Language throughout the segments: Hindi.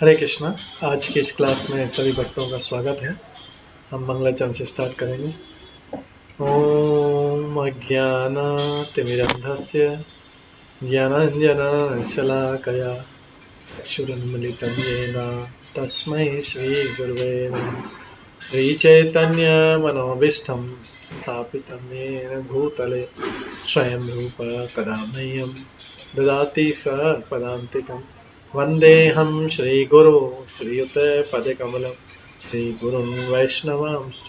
हरे कृष्णा। आज की इस क्लास में सभी भक्तों का स्वागत है। हम मंगलाचरण से स्टार्ट करेंगे। ओम अज्ञानातिमिरन्धस्य ज्ञानाञ्जनशलाकया चक्षुरुन्मीलितं येन तस्मै श्रीगुरवे नमः। श्रीचैतन्यमनोभीष्टं स्थापितं येन भूतले स्वयं रूप कदा मह्यं ददाति स्वपदान्तिकम्। वन्देऽहं श्रीगुरो श्रीयुतपदकमलं श्रीगुरुं वैष्णवांश्च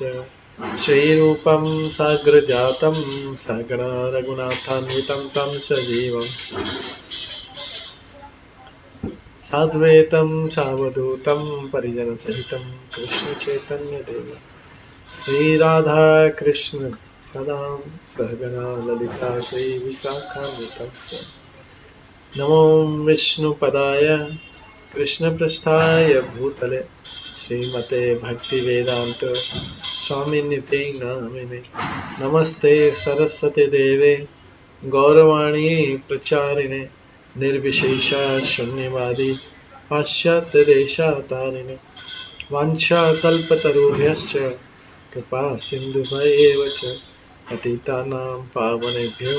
श्रीरूपं साग्रजातं सगणा रघुनाथान्वितं तं सजीवं साद्वैतं सावधूतं परिजनसहितं कृष्णचैतन्यदेव श्रीराधाकृष्ण पदां सहगणा ललिता श्रीविशाखान्वितं च। नमो विष्णुपदाय कृष्णपृष्ठाय भूतले श्रीमते भक्तिवेदांत स्वामिनिते नामिने। नमस्ते सरस्वती देवे गौरवाणी प्रचारिणे निर्विशेष शून्यवादी पाश्चात्य देशातारिणे। वाञ्छाकल्पतरुभ्यश्च कृपा सिन्धुभ्येव च पतितानां पावनेभ्यो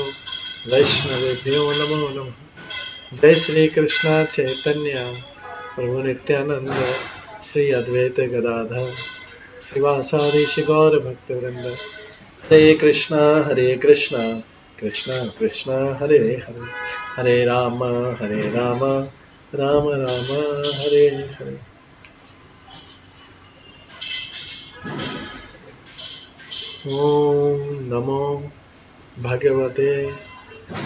वैष्णवेभ्यो नमो नमः। जय श्री कृष्ण चैतन्य प्रभु नित्यानंद श्री अद्वैत गदाधर श्रीवासादि गौर भक्तवृंद। हरे कृष्णा कृष्णा कृष्णा हरे हरे, हरे राम राम राम हरे हरे। ओम नमो भगवते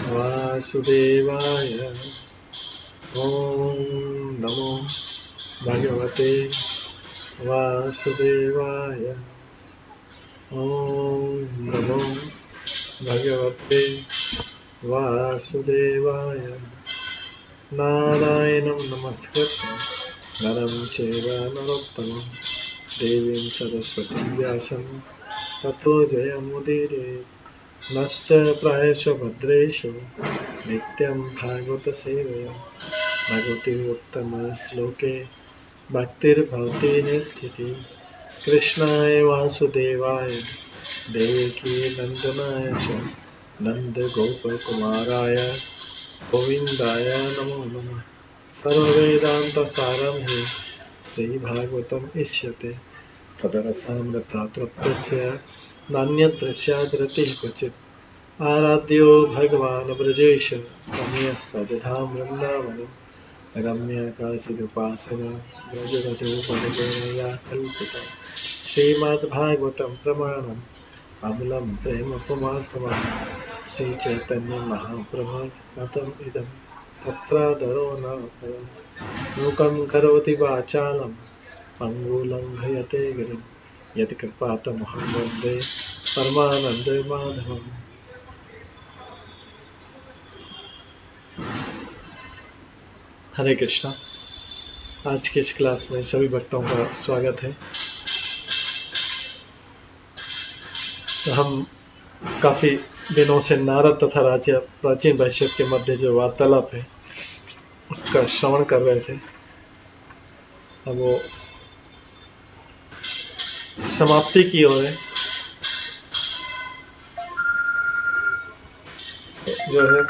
वासुदेवाय। ओम नमो भगवते वासुदेवाय। ओम नमो भगवते वासुदेवाय। नारायणं नमस्कृत्य नरं चैव नरोत्तमं देवीं सरस्वतीं व्यासं ततो जयमुदीरयेत्। नष्टप्रायेषु भद्रेषु नित्यं भागवतसेवया भगवती उत्तमश्लोके भक्तिर्भवति निस्थिति। कृष्णाय वासुदेवाय देवकी नंदनाय च नन्दगोपकुमाराय गोविन्दाय नमो नमः। सर्ववेदान्तसारं हि श्रीभागवतम् इष्यते तदर्थामृतातृप्तस्य नान्यत्र स्याद्रतिः क्वचित्। आराध्यो भगवान् ब्रजेश रम्यस्तदधाम वृन्दावनम् रम्या काचिदुपासना ब्रजवधूपनिधेन या कल्पिता। श्रीमद्भागवतं प्रमाणम् अमलं प्रेमपुमात्मम् श्रीचैतन्यमहाप्रभुमतम् इदं तत्रादरो न परम्। मूकं करोति वाचालं पङ्गुलङ्घयते गिरिं यत्कृपातमहं वन्दे परमानन्दमाधवम्। हरे कृष्णा। आज की इस क्लास में सभी भक्तों का स्वागत है। तो हम काफ़ी दिनों से नारद तथा राज्य प्राचीन भविष्य के मध्य जो वार्तालाप है उसका श्रवण कर रहे थे। अब वो समाप्ति की ओर है। जो है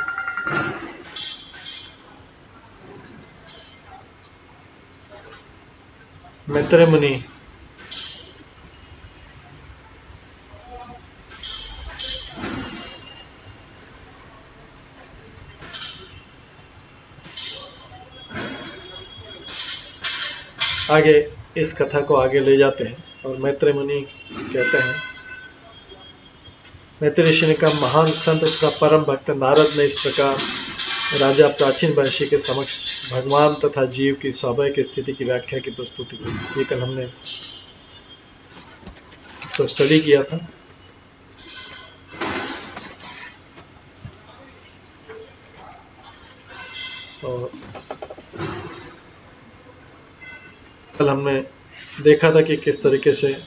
मैत्रेय मुनि आगे इस कथा को आगे ले जाते हैं और मैत्रेय मुनि कहते हैं, मैत्रेय ऋषि ने कहा, महान संत तथा परम भक्त नारद ने इस प्रकार राजा प्राचीन वंशी के समक्ष भगवान तथा जीव की स्वाभाविक स्थिति की व्याख्या की प्रस्तुति की। ये कल हमने इसको स्टडी किया था। और कल हमने देखा था कि किस तरीके से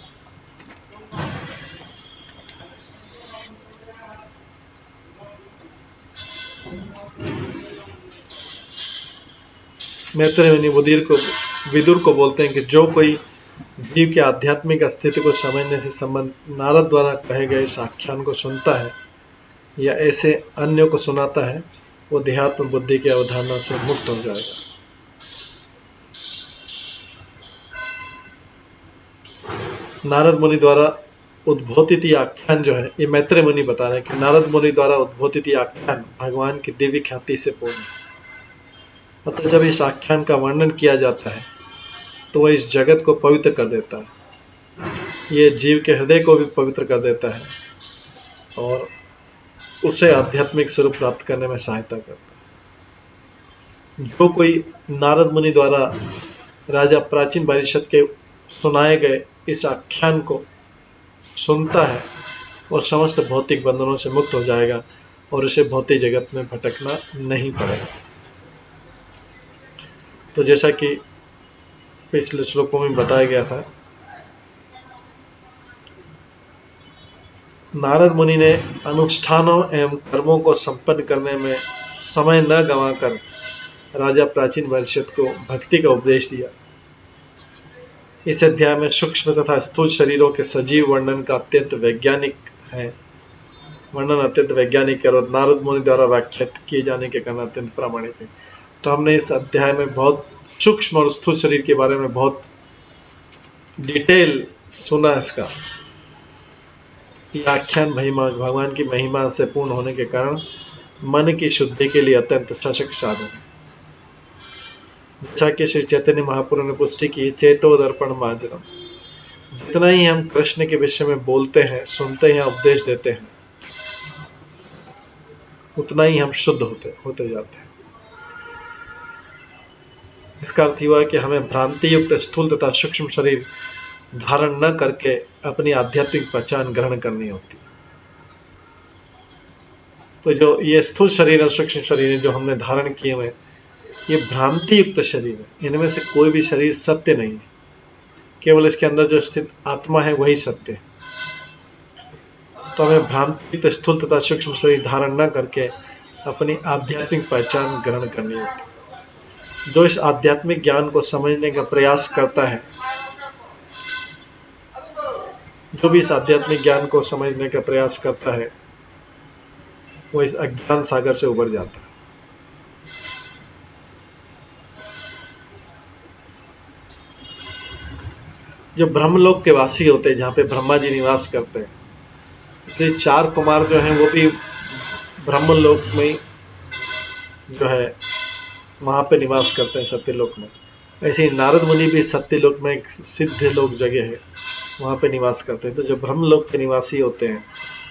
मैत्रेय मुनि बुधिर को विदुर को बोलते हैं कि जो कोई जीव के आध्यात्मिक अस्तित्व को समझने से संबंध नारद द्वारा कहे गए इस आख्यान को सुनता है या ऐसे अन्यों को सुनाता है, वो देहात्म बुद्धि की अवधारणा से मुक्त हो जाएगा। नारद मुनि द्वारा उद्बोधित ये आख्यान जो है, ये मैत्रेय मुनि बता रहे हैं कि नारद मुनि द्वारा उद्बोधित ये आख्यान भगवान की दिव्य ख्याति से पूर्ण है। अतः जब इस आख्यान का वर्णन किया जाता है तो वह इस जगत को पवित्र कर देता है, ये जीव के हृदय को भी पवित्र कर देता है और उसे आध्यात्मिक स्वरूप प्राप्त करने में सहायता करता है। जो कोई नारद मुनि द्वारा राजा प्राचीन परिषद के सुनाए गए इस आख्यान को सुनता है और समस्त भौतिक बंधनों से मुक्त हो जाएगा और उसे भौतिक जगत में भटकना नहीं पड़ेगा। तो जैसा कि पिछले श्लोकों में बताया गया था, नारद मुनि ने अनुष्ठानों एवं कर्मों को संपन्न करने में समय न गंवाकर राजा प्राचीन परिषद को भक्ति का उपदेश दिया। इस अध्याय में सूक्ष्म तथा स्थूल शरीरों के सजीव वर्णन का अत्यंत वैज्ञानिक है, और नारद मुनि द्वारा व्याख्यात किए जाने के कारण अत्यंत प्रामाणिक है। तो हमने इस अध्याय में बहुत सूक्ष्म और स्थूल शरीर के बारे में बहुत डिटेल सुना है। इसका यह आख्यान भगवान की महिमा से पूर्ण होने के कारण मन की शुद्धि के लिए अत्यंत सशक्त साधन है। जैसा कि श्री चैतन्य महाप्रभु ने पुष्टि की, चेतो दर्पण माजरम, जितना ही हम कृष्ण के विषय में बोलते हैं, सुनते हैं, उपदेश देते हैं, उतना ही हम शुद्ध होते जाते हैं। इसका अर्थ हुआ कि हमें भ्रांति युक्त स्थूल तथा सूक्ष्म शरीर धारण न करके अपनी आध्यात्मिक पहचान ग्रहण करनी होती। तो जो ये स्थूल शरीर और सूक्ष्म शरीर जो हमने धारण किए हुए, ये भ्रांति युक्त शरीर है। इनमें से कोई भी शरीर सत्य नहीं है, केवल इसके अंदर जो स्थित आत्मा है वही सत्य है। तो हमें भ्रांति युक्त स्थूल तथा सूक्ष्म शरीर धारण न करके अपनी आध्यात्मिक पहचान ग्रहण करनी होती। जो इस आध्यात्मिक ज्ञान को समझने का प्रयास करता है, जो भी इस आध्यात्मिक ज्ञान को समझने का प्रयास करता है, वो इस अज्ञान सागर से उबर जाता है। जो ब्रह्मलोक के वासी होते हैं, जहाँ पे ब्रह्मा जी निवास करते हैं, ये 4 कुमार जो हैं वो भी ब्रह्मलोक में जो है वहाँ पे निवास करते हैं, सत्यलोक में। ऐसे ही नारद मुनि भी सत्यलोक में एक सिद्ध लोक जगह है, वहाँ पे निवास करते हैं। तो जो ब्रह्मलोक के निवासी होते हैं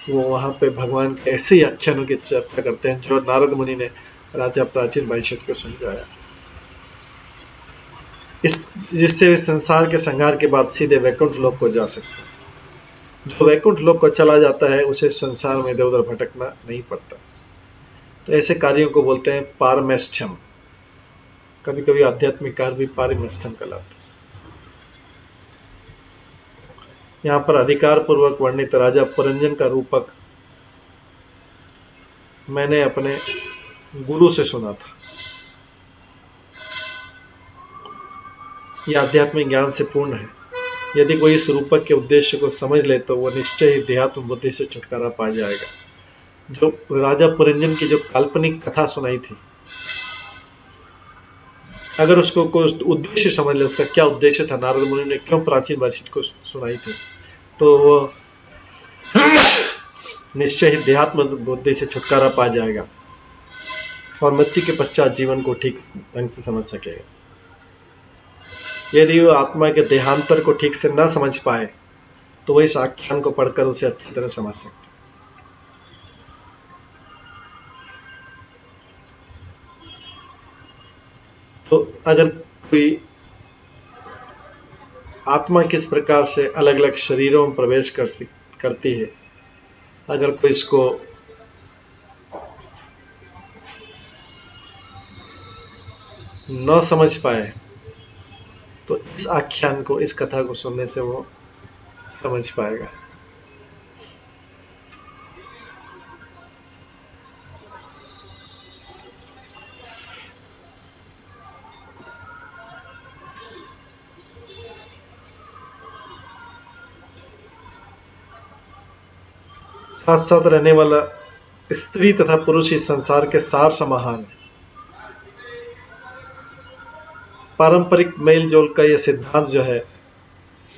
वो वहाँ पे भगवान के ऐसे ही आख्यानों की चर्चा करते हैं जो नारद मुनि ने राजा प्राचीन परिषद को समझाया, जिससे वे संसार के संहार के बाद सीधे वैकुंठ लोक को जा सकते हैं। जो वैकुंठ लोक को चला जाता है उसे संसार में इधर उधर भटकना नहीं पड़ता। तो ऐसे कार्यों को बोलते हैं पारमेष्ठ्यम। कभी कभी आध्यात्मिक कार्य भी पारमेष्ठ्यम कहलाते हैं। यहाँ पर अधिकार पूर्वक वर्णित राजा पुरंजन का रूपक मैंने अपने गुरु से सुना था। यह आध्यात्मिक ज्ञान से पूर्ण है। यदि कोई इस रूपक के उद्देश्य को समझ ले तो वह निश्चय ही देहात्म बुद्धि से छुटकारा पा जाएगा। जो राजा पुरंजन की जो काल्पनिक कथा सुनाई थी, अगर उसको कोई उद्देश्य समझ ले, उसका क्या उद्देश्य था, नारद मुनि ने क्यों प्राचीन परिषद को सुनाई थी, तो वो निश्चय ही देहात्म बुद्धि से छुटकारा पा जाएगा और मृत्यु के पश्चात जीवन को ठीक ढंग से समझ सकेगा। यदि वो आत्मा के देहांतर को ठीक से न समझ पाए तो वह इस आख्यान को पढ़कर उसे अच्छी तरह समझ सकते। तो अगर कोई आत्मा किस प्रकार से अलग अलग शरीरों में प्रवेश करती है, अगर कोई इसको न समझ पाए तो इस आख्यान को, इस कथा को सुनने से वो समझ पाएगा। साथ साथ रहने वाला स्त्री तथा पुरुष इस संसार के सार समाहान है। पारंपरिक मेल जोल का यह सिद्धांत जो है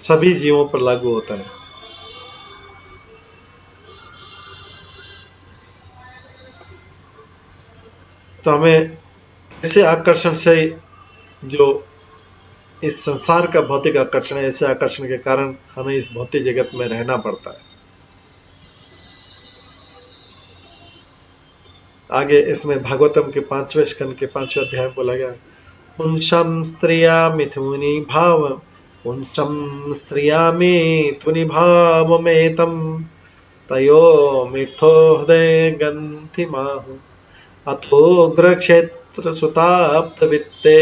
सभी जीवों पर लागू होता है। तो हमें ऐसे आकर्षण से, जो इस संसार का भौतिक आकर्षण है, ऐसे आकर्षण के कारण हमें इस भौतिक जगत में रहना पड़ता है। आगे इसमें भागवतम के 5वें स्कंद के 5वें अध्याय में बोला गया, पुंसम स्त्रिया मिथुनी भाव, पुंसम स्त्रिया मिथुनी भाव में तम तयो मिथो हृदय गंथि माहु अथोग्र क्षेत्र सुताप्त वित्ते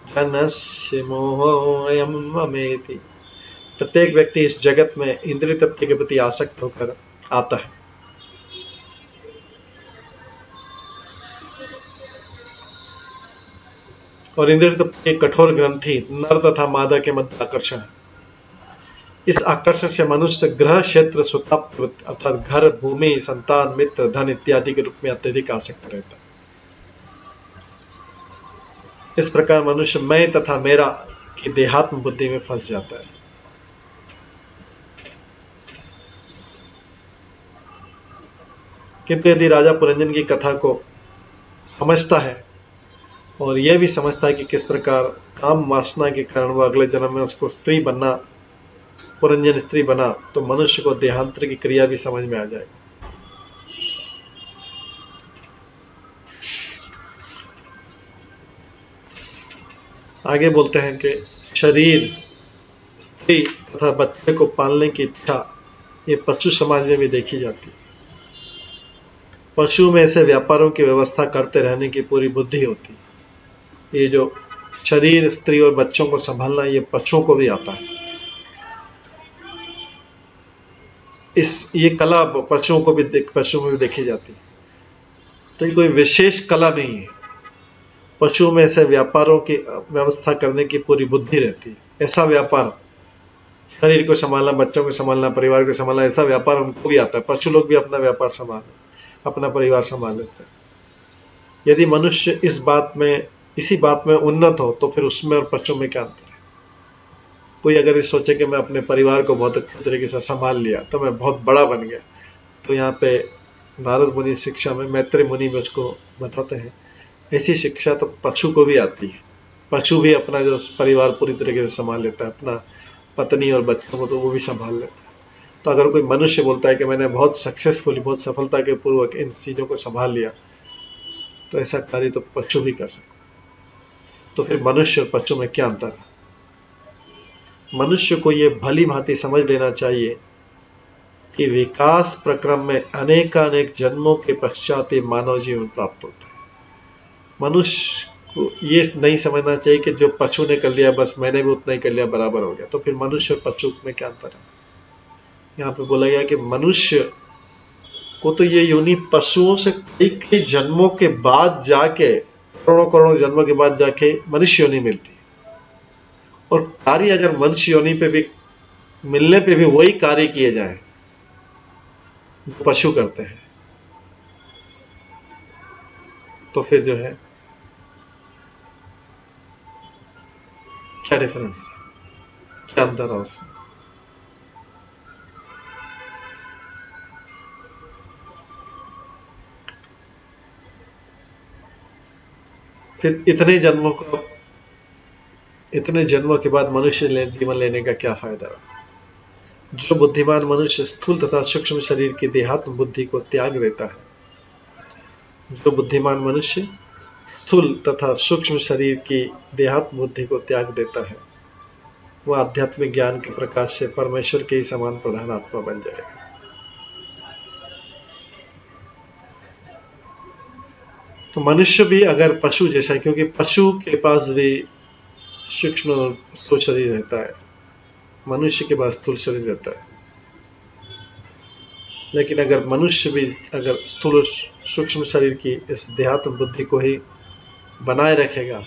जनस्य मोहयम अमेति। प्रत्येक व्यक्ति इस जगत में इंद्रिय तत्व के प्रति आसक्त होकर आता है। और इंद्रिय तत्व एक कठोर ग्रंथि नर तथा मादा के मध्य आकर्षण है। इस आकर्षण से मनुष्य ग्रह क्षेत्र सुताप्त अर्थात घर, भूमि, संतान, मित्र, धन इत्यादि के रूप में अत्यधिक आसक्त रहता है। इस प्रकार मनुष्य मैं तथा मेरा की देहात्म बुद्धि में फंस जाता है। किंतु यदि राजा पुरंजन की कथा को समझता है और यह भी समझता है कि किस प्रकार काम वासना के कारण वह अगले जन्म में उसको स्त्री बनना, पुरंजन स्त्री बना, तो मनुष्य को देहांतर की क्रिया भी समझ में आ जाएगी। आगे बोलते हैं कि शरीर, स्त्री तथा बच्चे को पालने की इच्छा ये पशु समाज में भी देखी जाती है। पशु में ऐसे व्यापारों की व्यवस्था करते रहने की पूरी बुद्धि होती है। ये जो शरीर, स्त्री और बच्चों को संभालना, ये पशुओं को भी आता है। ये कला पशुओं में भी देखी जाती है। तो ये कोई विशेष कला नहीं है। पशु में ऐसे व्यापारों की व्यवस्था करने की पूरी बुद्धि रहती है। ऐसा व्यापार, शरीर को संभालना, बच्चों को संभालना, परिवार को संभालना, ऐसा व्यापार उनको भी आता है। पशु लोग भी अपना व्यापार संभालते, अपना परिवार संभाल लेते हैं। यदि मनुष्य इसी बात में उन्नत हो तो फिर उसमें और पशु में क्या अंतर है? कोई अगर ये सोचे कि मैं अपने परिवार को बहुत अच्छे तरीके से संभाल लिया तो मैं बहुत बड़ा बन गया, तो यहाँ पे नारद मुनि शिक्षा में, मैत्री मुनि में उसको बताते हैं, ऐसी शिक्षा तो पशु को भी आती है। पशु भी अपना जो परिवार पूरी तरीके से संभाल लेता है, अपना पत्नी और बच्चों को तो वो भी संभाल लेता है। तो अगर कोई मनुष्य बोलता है कि मैंने बहुत सक्सेसफुली, बहुत सफलता के पूर्वक इन चीज़ों को संभाल लिया, तो ऐसा कार्य तो पशु भी कर सकता। तो फिर मनुष्य और पशु में क्या अंतर है? मनुष्य को ये भली भांति समझ लेना चाहिए कि विकास प्रक्रम में अनेकानेक जन्मों के पश्चात ये मानव जीवन प्राप्त होता है। मनुष्य को ये नहीं समझना चाहिए कि जो पशु ने कर लिया बस मैंने भी उतना ही कर लिया, बराबर हो गया। तो फिर मनुष्य और पशु में क्या अंतर है? यहाँ पे बोला गया कि मनुष्य को तो ये योनि पशुओं से कई जन्मों के बाद जाके, करोड़ों करोड़ों जन्मों के बाद जाके मनुष्य योनि मिलती है। और कार्य अगर मनुष्य योनि पे भी मिलने पे भी वही कार्य किए जाए जो पशु करते हैं, तो फिर जो है क्या डिफरेंस है, क्या अंतर है? फिर इतने जन्मों के बाद मनुष्य जीवन लेने का क्या फायदा है? जो बुद्धिमान मनुष्य स्थूल तथा सूक्ष्म शरीर की देहात्म बुद्धि को त्याग देता है, जो बुद्धिमान मनुष्य स्थूल तथा सूक्ष्म शरीर की देहात्म बुद्धि को त्याग देता है, वह आध्यात्मिक ज्ञान के प्रकाश से परमेश्वर के ही समान प्रधान आत्मा बन जाएगा। तो मनुष्य भी अगर पशु जैसा, क्योंकि पशु के पास भी सूक्ष्म स्थूल शरीर रहता है, मनुष्य के पास स्थूल शरीर रहता है, लेकिन अगर मनुष्य भी अगर स्थूल सूक्ष्म शरीर की इस देहात्म बुद्धि को ही बनाए रखेगा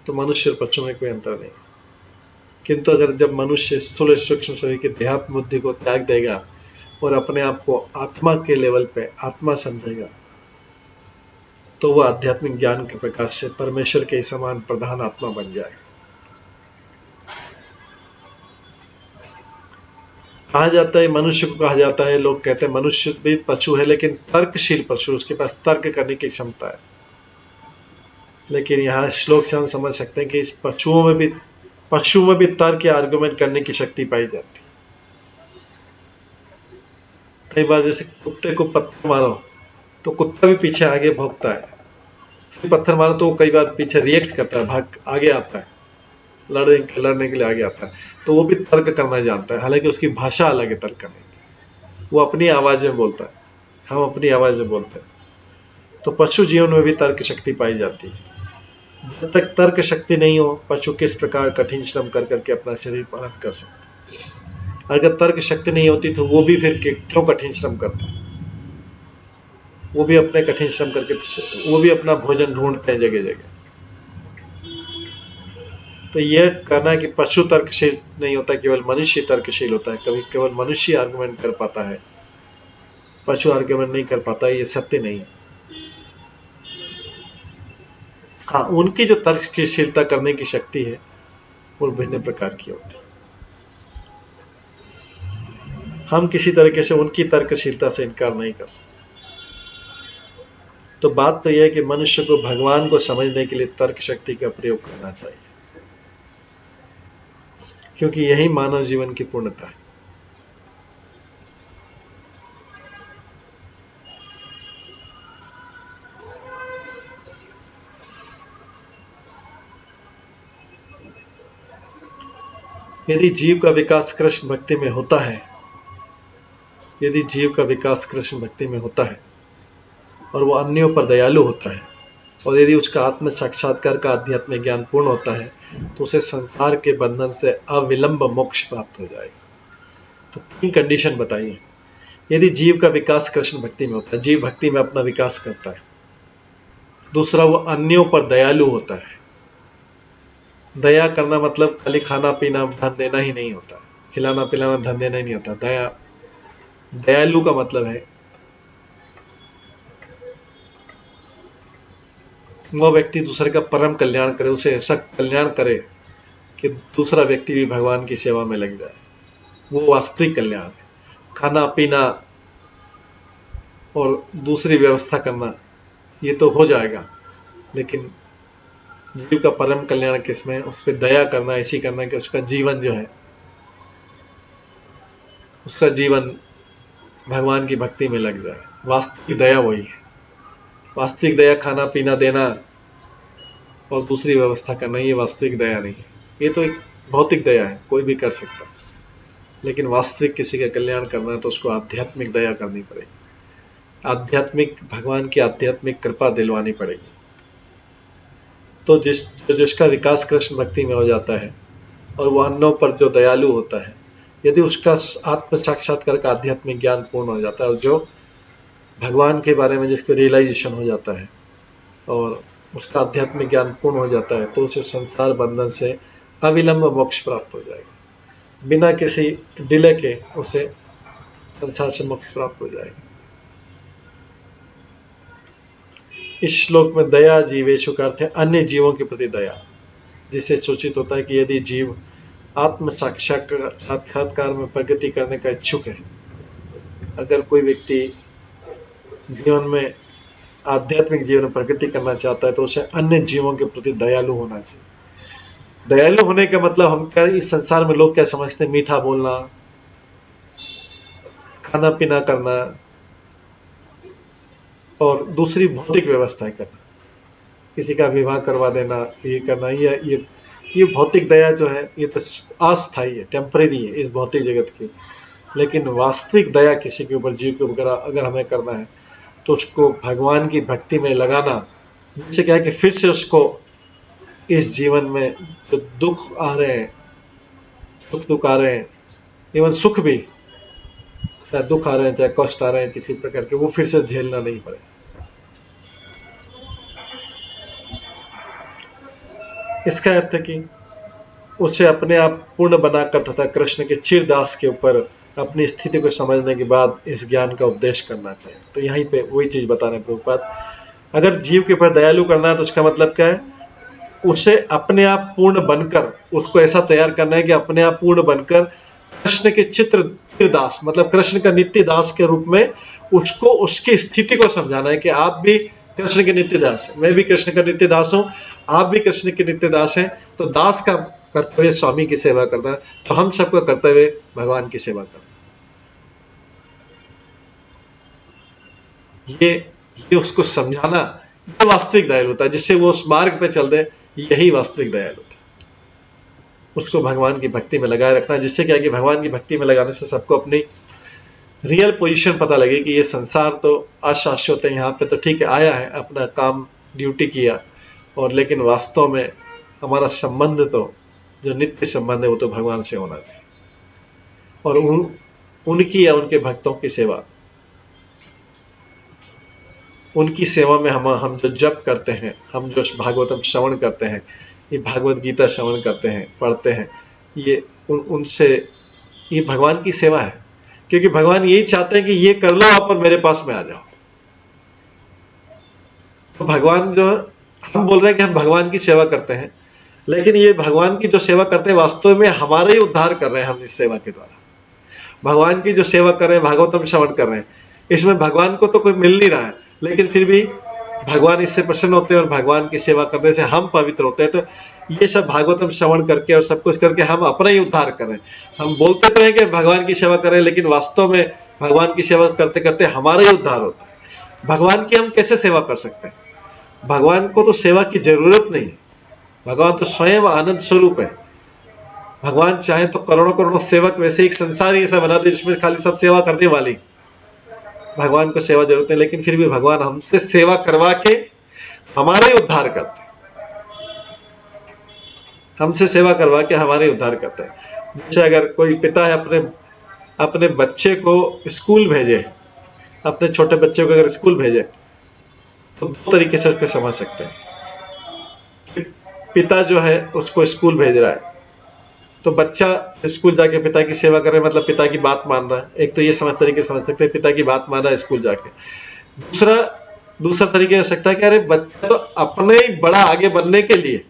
तो मनुष्य और पशु में कोई अंतर नहीं। किंतु अगर जब मनुष्य स्थूल सूक्ष्म शरीर की देहात्म बुद्धि को त्याग देगा और अपने आप को आत्मा के लेवल पे आत्मा समझेगा, तो वह आध्यात्मिक ज्ञान के प्रकाश से परमेश्वर के समान प्रधान आत्मा बन जाए। कहा जाता है, मनुष्य को कहा जाता है, लोग कहते हैं मनुष्य भी पशु है, लेकिन तर्कशील पशु, उसके पास तर्क करने की क्षमता है। लेकिन यहाँ श्लोक से हम समझ सकते हैं कि इस पशुओं में भी तर्क या आर्गुमेंट करने की शक्ति पाई जाती है। कई बार जैसे कुत्ते को पत्थर मारो तो कुत्ता भी पीछे आगे भौंकता है, फिर पत्थर मारो तो वो कई बार पीछे रिएक्ट करता है, भाग आगे आता है, लड़ने के लिए आगे आता है। तो वो भी तर्क करना जानता है, हालांकि उसकी भाषा अलग है तर्क करने की, वो अपनी आवाज में बोलता है, हम अपनी आवाज में बोलते हैं। तो पशु जीवन में भी तर्क शक्ति पाई जाती है। जब तक तर्क शक्ति नहीं हो, पशु किस प्रकार कठिन श्रम कर करके अपना शरीर पालन कर सकते। अगर तर्क शक्ति नहीं होती तो वो भी फिर क्यों कठिन श्रम करते, वो भी अपने कठिन श्रम करके वो भी अपना भोजन ढूंढते हैं जगह जगह। तो यह कहना कि पशु तर्कशील नहीं होता, केवल मनुष्य तर्कशील होता है, कभी केवल मनुष्य आर्गुमेंट कर पाता है, पशु आर्गुमेंट नहीं कर पाता, ये सत्य नहीं है। हाँ, उनकी जो तर्कशीलता करने की शक्ति है वो भिन्न प्रकार की होती है। हम किसी तरीके से उनकी तर्कशीलता से इनकार नहीं कर सकते। तो बात तो यह है कि मनुष्य को भगवान को समझने के लिए तर्क शक्ति का प्रयोग करना चाहिए, क्योंकि यही मानव जीवन की पूर्णता है। यदि जीव का विकास कृष्ण भक्ति में होता है, यदि जीव का विकास कृष्ण भक्ति में होता है और वो अन्यों पर दयालु होता है, और यदि उसका आत्म साक्षात्कार का आध्यात्मिक ज्ञान पूर्ण होता है, तो उसे संसार के बंधन से अविलंब मोक्ष प्राप्त हो जाएगा। तो 3 कंडीशन बताइए। यदि जीव का विकास कृष्ण भक्ति में होता है, जीव भक्ति में अपना विकास करता है। दूसरा, वो अन्यों पर दयालु होता है। दया करना मतलब खाली खाना पीना धन देना ही नहीं होता, खिलाना पिलाना धन देना ही नहीं होता। दयालु का मतलब है वह व्यक्ति दूसरे का परम कल्याण करे, उसे ऐसा कल्याण करे कि दूसरा व्यक्ति भी भगवान की सेवा में लग जाए। वो वास्तविक कल्याण है। खाना पीना और दूसरी व्यवस्था करना ये तो हो जाएगा, लेकिन जीव का परम कल्याण किसमें, उस पर दया करना, ऐसी करना कि उसका जीवन जो है, उसका जीवन भगवान की भक्ति में लग जाए। वास्तविक दया वही है। वास्तविक दया खाना पीना देना और दूसरी व्यवस्था करना, ये वास्तविक दया नहीं है। ये तो एक भौतिक दया है, कोई भी कर सकता है। लेकिन वास्तविक किसी का कल्याण करना है तो उसको आध्यात्मिक दया करनी पड़ेगी, आध्यात्मिक भगवान की आध्यात्मिक कृपा दिलवानी पड़ेगी। तो जिसका विकास कृष्ण भक्ति में हो जाता है और वो अन्यों पर जो दयालु होता है, यदि उसका आत्म साक्षात्कार का आध्यात्मिक ज्ञान पूर्ण हो जाता है और जो भगवान के बारे में जिसको रियलाइजेशन हो जाता है और उसका आध्यात्मिक ज्ञान पूर्ण हो जाता है, तो उसे संसार बंधन से अविलंब मोक्ष प्राप्त हो जाएगा। बिना किसी डिले के उसे संसार से मोक्ष प्राप्त हो जाएगा। इस श्लोक में दया जीवेशु का अर्थ है अन्य जीवों के प्रति दया, जिससे सूचित होता है कि यदि जीव आत्म साक्षात्कार में प्रगति करने का इच्छुक है, अगर कोई व्यक्ति जीवन में आध्यात्मिक जीवन में प्रगति करना चाहता है, तो उसे अन्य जीवों के प्रति दयालु होना चाहिए। दयालु होने का मतलब हम क्या, इस संसार में लोग क्या समझते हैं, मीठा बोलना, खाना पीना करना और दूसरी भौतिक व्यवस्थाएं करना, किसी का विवाह करवा देना, ये करना, ये भौतिक दया जो है ये तो अस्थायी है, टेम्परेरी है इस भौतिक जगत की। लेकिन वास्तविक दया किसी के ऊपर, जीव के ऊपर अगर हमें करना है, तो उसको भगवान की भक्ति में लगाना, जिससे क्या है कि फिर से उसको इस जीवन में जो दुख आ रहे हैं, दुख आ रहे हैं, इवन सुख भी, चाहे दुख आ रहे हैं चाहे कष्ट आ रहे हैं किसी प्रकार के, वो फिर से झेलना नहीं पड़े। इसका अर्थ है कि उसे अपने आप पूर्ण बनाकर तथा कृष्ण के चिरदास के ऊपर अपनी स्थिति को समझने के बाद इस ज्ञान का उपदेश करना चाहिए। तो यहीं पे वही चीज बता रहे हैं प्रभुपाद, अगर जीव के ऊपर दयालु करना है तो उसका मतलब क्या है, उसे अपने आप पूर्ण बनकर, उसको ऐसा तैयार करना है कि अपने आप पूर्ण बनकर कृष्ण के चित्र दास, मतलब कृष्ण का नित्य दास के रूप में उसको उसकी स्थिति को समझाना है कि आप भी कृष्ण के नित्य दास हैं, मैं भी कृष्ण का नित्य दास हूं, आप भी कृष्ण के नित्य दास हैं। तो दास का कर्तव्य स्वामी की सेवा करना है, तो हम सबका कर्तव्य भगवान की सेवा करना। ये उसको समझाना, ये वास्तविक दयालुता है, जिससे वो उस मार्ग पे चल दे, यही वास्तविक दयालुता। उसको भगवान की भक्ति में लगाए रखना, जिससे क्या है कि भगवान की भक्ति में लगाने से सबको अपनी रियल पोजीशन पता लगे कि ये संसार तो अशाश्वत है, यहाँ पे तो ठीक है आया है, अपना काम ड्यूटी किया, और लेकिन वास्तव में हमारा संबंध तो जो नित्य संबंध है वो तो भगवान से होना चाहिए। और उनकी या उनके भक्तों की सेवा, उनकी सेवा में हम जो जप करते हैं, हम जो भागवतम श्रवण करते हैं, ये भागवत गीता श्रवण करते हैं, पढ़ते हैं, ये उनसे ये भगवान की सेवा है। क्योंकि भगवान यही चाहते हैं कि ये कर लो आप और मेरे पास में आ जाओ। तो भगवान जो, हम बोल रहे हैं कि हम भगवान की सेवा करते हैं, लेकिन ये भगवान की जो सेवा करते हैं वास्तव में हमारा ही उद्धार कर रहे हैं हम इस सेवा के द्वारा। भगवान की जो सेवा कर रहे हैं, भागवतम श्रवण कर रहे हैं, इसमें भगवान को तो कोई मिल नहीं रहा है, लेकिन फिर भी भगवान इससे प्रसन्न होते हैं और भगवान की सेवा करने से हम पवित्र होते हैं। तो ये सब भागवतम श्रवण करके और सब कुछ करके हम अपना ही उद्धार कर रहे हैं। हम बोलते तो हैं कि भगवान की सेवा करें, लेकिन वास्तव में भगवान की सेवा करते करते हमारा ही उद्धार होता है। भगवान की हम कैसे सेवा कर सकते हैं? भगवान को तो सेवा की जरूरत नहीं है, भगवान तो स्वयं आनंद स्वरूप है। भगवान चाहे तो करोड़ों करोड़ों सेवक वैसे एक संसार ही ऐसा बना दे जिसमें खाली सब सेवा करने वाली, भगवान को सेवा जरूरत है, लेकिन फिर भी भगवान हमसे सेवा करवा के हमारा ही उद्धार करते हैं, हमसे सेवा करवा के हमारे उद्धार करते हैं। जैसे अगर कोई पिता है अपने अपने बच्चे को स्कूल भेजे, अपने छोटे बच्चे को अगर स्कूल भेजे, तो दो तरीके से उसको समझ सकते हैं। पिता जो है उसको स्कूल भेज रहा है, तो बच्चा स्कूल जाके पिता की सेवा करे, मतलब पिता की बात मान रहा है। एक तो ये तरीके समझ सकते हैं, पिता की बात मान रहा है स्कूल जाके। दूसरा दूसरा तरीका हो सकता है कि अरे बच्चा तो अपने ही बड़ा आगे बढ़ने के लिए,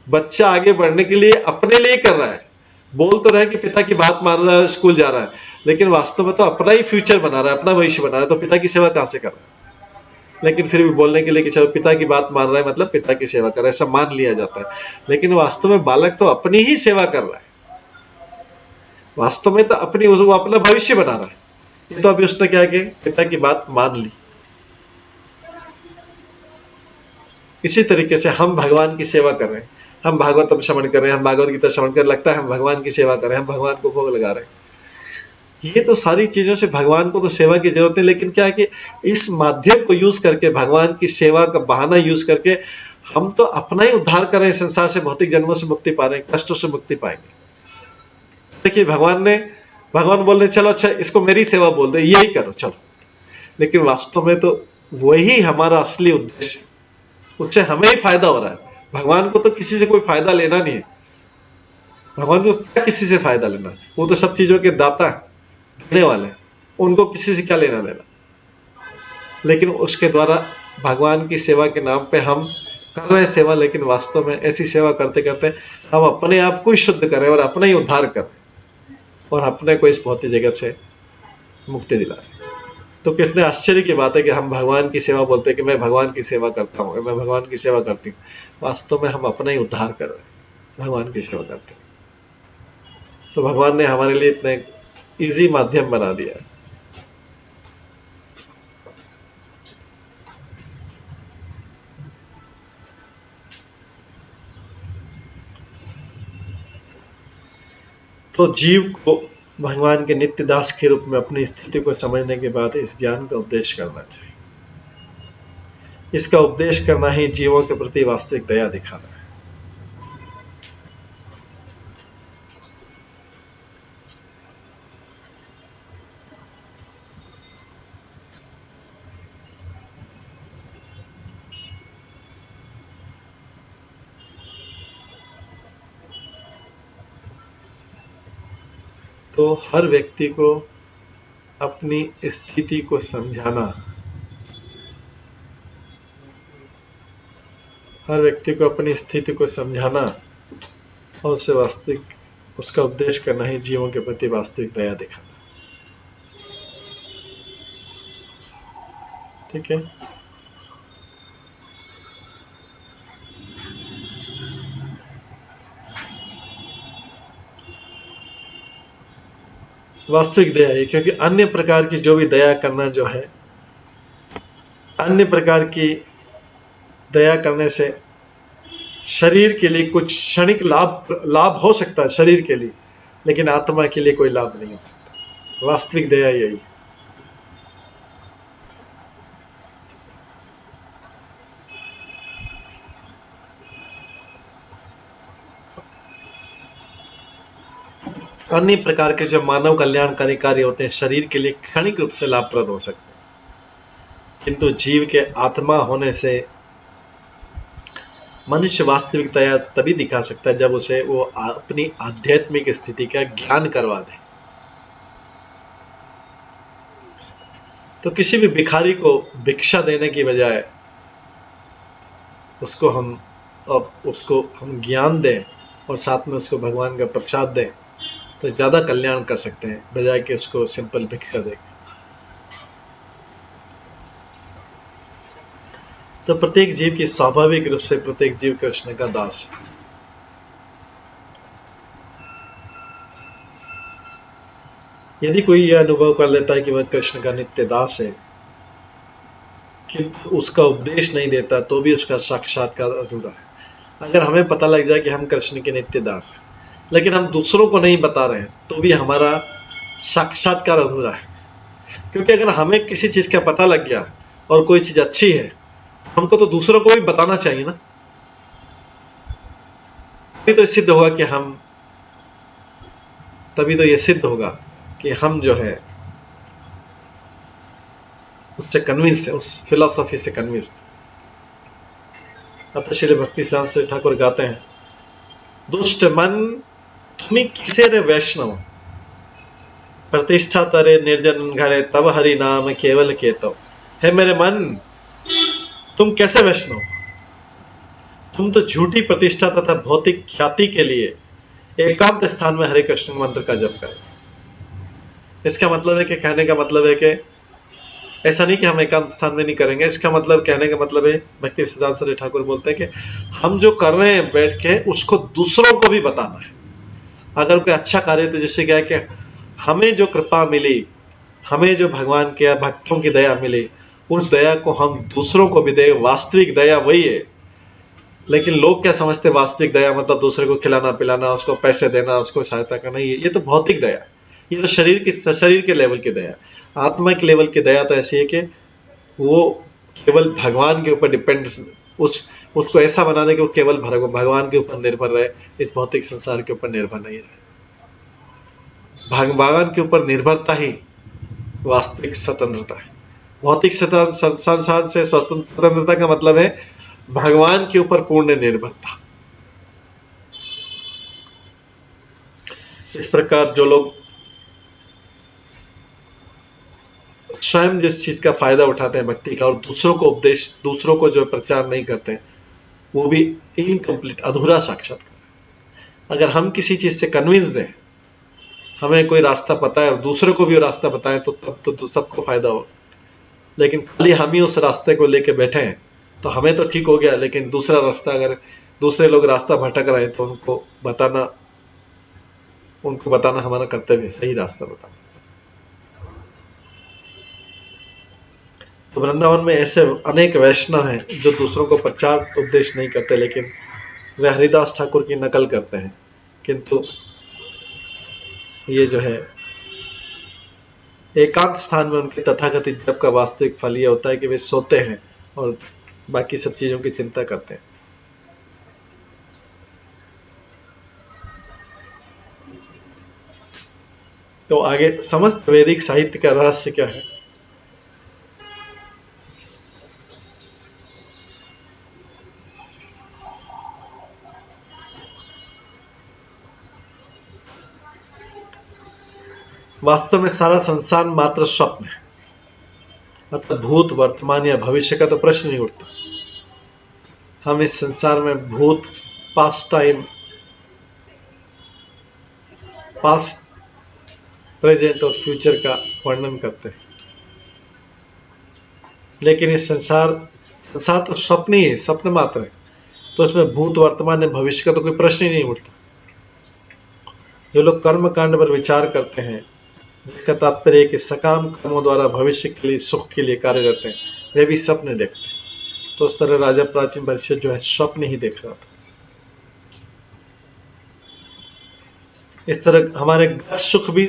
बच्चा आगे बढ़ने के लिए अपने लिए कर रहा है, बोल तो रहा है कि पिता की बात मान रहा है, स्कूल जा रहा है, लेकिन वास्तव में तो अपना ही फ्यूचर बना रहा है, अपना भविष्य बना रहा है। तो पिता की सेवा कहां से कर रहा है? लेकिन फिर भी बोलने के लिए कि चलो पिता की बात मान रहा है मतलब पिता की सेवा कर रहा है, ऐसा मान लिया जाता है। लेकिन वास्तव में बालक तो अपनी ही सेवा कर रहा है, वास्तव में तो अपनी वो अपना भविष्य बना रहा है। ये तो अभी उसने क्या किया, पिता की बात मान ली। इसी तरीके से हम भगवान की सेवा कर रहे हैं, हम भागवतम श्रवण कर रहे हैं, हम भागवत गीता श्रवण कर, लगता है हम भगवान की सेवा कर रहे हैं, हम भगवान को भोग लगा रहे हैं। ये तो सारी चीजों से भगवान को तो सेवा की जरूरत है, लेकिन क्या है कि इस माध्यम को यूज करके, भगवान की सेवा का बहाना यूज करके हम तो अपना ही उद्धार कर रहे हैं, संसार से भौतिक जन्मों से मुक्ति पा रहे हैं, कष्टों से मुक्ति पाएंगे। देखिए भगवान बोल रहे चलो अच्छा इसको मेरी सेवा बोल दे, यही करो चलो, लेकिन वास्तव में तो वही हमारा असली उद्देश्य है, उससे हमें ही फायदा हो रहा है। भगवान को तो किसी से कोई फायदा लेना नहीं है, भगवान को क्या किसी से फायदा लेना, वो तो सब चीजों के दाता है, देने वाले, उनको किसी से क्या लेना देना। लेकिन उसके द्वारा भगवान की सेवा के नाम पे हम कर रहे हैं सेवा, लेकिन वास्तव में ऐसी सेवा करते करते हम अपने आप को ही शुद्ध करें और अपना ही उद्धार करें और अपने को इस भौतिक जगत से मुक्ति दिलाएं। तो कितने आश्चर्य की बात है कि हम भगवान की सेवा बोलते हैं कि मैं भगवान की सेवा करता हूँ, मैं भगवान की सेवा करती हूँ, वास्तव में हम अपना ही उद्धार कर रहे हैं, भगवान की सेवा करते हैं। तो भगवान ने हमारे लिए इतने इजी माध्यम बना दिया है। तो जीव को भगवान के नित्य दास के रूप में अपनी स्थिति को समझने के बाद इस ज्ञान का उपदेश करना चाहिए। इसका उपदेश करना ही जीवों के प्रति वास्तविक दया दिखाना है। तो हर व्यक्ति को अपनी स्थिति को समझाना, हर व्यक्ति को अपनी स्थिति को समझाना और उसे वास्तविक उसका उपदेश करना ही जीवों के प्रति वास्तविक दया दिखाना। ठीक है। वास्तविक दया है, क्योंकि अन्य प्रकार की जो भी दया करना जो है, अन्य प्रकार की दया करने से शरीर के लिए कुछ क्षणिक लाभ हो सकता है शरीर के लिए, लेकिन आत्मा के लिए कोई लाभ नहीं हो सकता। वास्तविक दया यही। अन्य प्रकार के जो मानव कल्याणकारी कार्य होते हैं शरीर के लिए क्षणिक रूप से लाभप्रद हो सकते हैं, किंतु जीव के आत्मा होने से मनुष्य वास्तविक दया तभी दिखा सकता है जब उसे वो अपनी आध्यात्मिक स्थिति का ज्ञान करवा दे। तो किसी भी भिखारी को भिक्षा देने की बजाय उसको हम ज्ञान दें और साथ में उसको भगवान का प्रसाद दें तो ज्यादा कल्याण कर सकते हैं, बजाय कि उसको सिंपल भिक्षा दें। तो प्रत्येक जीव की स्वाभाविक रूप से प्रत्येक जीव कृष्ण का दास है। यदि कोई यह अनुभव कर लेता है कि वह कृष्ण का नित्य दास है, किंतु उसका उपदेश नहीं देता, तो भी उसका साक्षात्कार अधूरा है। अगर हमें पता लग जाए कि हम कृष्ण के नित्य दास हैं, लेकिन हम दूसरों को नहीं बता रहे हैं, तो भी हमारा साक्षात्कार अधूरा है। क्योंकि अगर हमें किसी चीज का पता लग गया और कोई चीज अच्छी है, हमको तो दूसरों को भी बताना चाहिए ना। तभी तो यह सिद्ध होगा कि हम जो है उससे कन्विंस है, उस फिलॉसफी से कन्विंस। अतः श्री भक्ति से ठाकुर गाते हैं, दुष्ट मन तुम्हें किसे रे वैष्णव, प्रतिष्ठा तरे निर्जन घरे तब हरि नाम केवल केतो। है मेरे मन, तुम कैसे वैष्णव, तुम तो झूठी प्रतिष्ठा तथा भौतिक ख्याति के लिए एकांत स्थान में हरे कृष्ण मंत्र का जप करें। इसका मतलब है कि कहने का मतलब है कि ऐसा नहीं कि हम एकांत स्थान में नहीं करेंगे, इसका मतलब कहने का मतलब है, भक्ति सिद्धांत सरस्वती ठाकुर बोलते हैं कि हम जो कर रहे हैं बैठ के उसको दूसरों को भी बताना है। अगर कोई अच्छा कार्य, तो जिससे क्या है कि हमें जो कृपा मिली, हमें जो भगवान के भक्तों की दया मिली, उस दया को हम दूसरों को भी दे। वास्तविक दया वही है। लेकिन लोग क्या समझते हैं, वास्तविक दया मतलब दूसरे को खिलाना पिलाना, उसको पैसे देना, उसको सहायता करना। ये तो भौतिक दया, ये तो शरीर के लेवल की दया। आत्मा के लेवल की दया तो ऐसी है कि वो केवल भगवान के ऊपर डिपेंड, उसको ऐसा बना दे कि वो केवल भगवान के ऊपर निर्भर रहे, इस भौतिक संसार के ऊपर निर्भर नहीं रहे। भगवान के ऊपर निर्भरता ही वास्तविक स्वतंत्रता है। भौतिक संसार से स्वतंत्रता का मतलब है भगवान के ऊपर पूर्ण निर्भरता। इस प्रकार जो लोग स्वयं जिस चीज का फायदा उठाते हैं भक्ति का, और दूसरों को जो प्रचार नहीं करते, वो भी इनकम्प्लीट, अधूरा साक्षात्कार। अगर हम किसी चीज से कन्विंस दें, हमें कोई रास्ता पता है और दूसरों को भी वो रास्ता बताएं, तो तब तो सबको फायदा हो। लेकिन खाली हम ही उस रास्ते को लेके बैठे हैं तो हमें तो ठीक हो गया, लेकिन दूसरा रास्ता, अगर दूसरे लोग रास्ता भटक रहे हैं तो उनको बताना हमारा कर्तव्य है, सही रास्ता बताना। तो वृंदावन में ऐसे अनेक वैष्णव हैं जो दूसरों को प्रचार उपदेश नहीं करते, लेकिन वे हरिदास ठाकुर की नकल करते हैं। किंतु ये जो है एकांत स्थान में उनके तथाकथित जप का वास्तविक फल ये होता है कि वे सोते हैं और बाकी सब चीजों की चिंता करते हैं। तो आगे समस्त वैदिक साहित्य का रहस्य क्या है? वास्तव में सारा संसार मात्र स्वप्न है, अतः भूत वर्तमान या भविष्य का तो प्रश्न नहीं उठता। हम इस संसार में भूत, पास्ट टाइम, पास्ट, प्रेजेंट और फ्यूचर का वर्णन करते हैं, लेकिन ये संसार तो स्वप्न ही है, स्वप्न मात्र है, तो उसमें भूत वर्तमान या भविष्य का तो कोई प्रश्न ही नहीं उठता। जो लोग कर्म कांड पर विचार करते हैं, इसका तात्पर्य है कि सकाम कर्मों द्वारा भविष्य के लिए, सुख के लिए कार्य करते हैं, वे भी स्वप्न देखते हैं। तो उस तरह राजा प्राचीन परीक्षित जो है स्वप्न ही देख रहा था। इस तरह हमारे गत सुख भी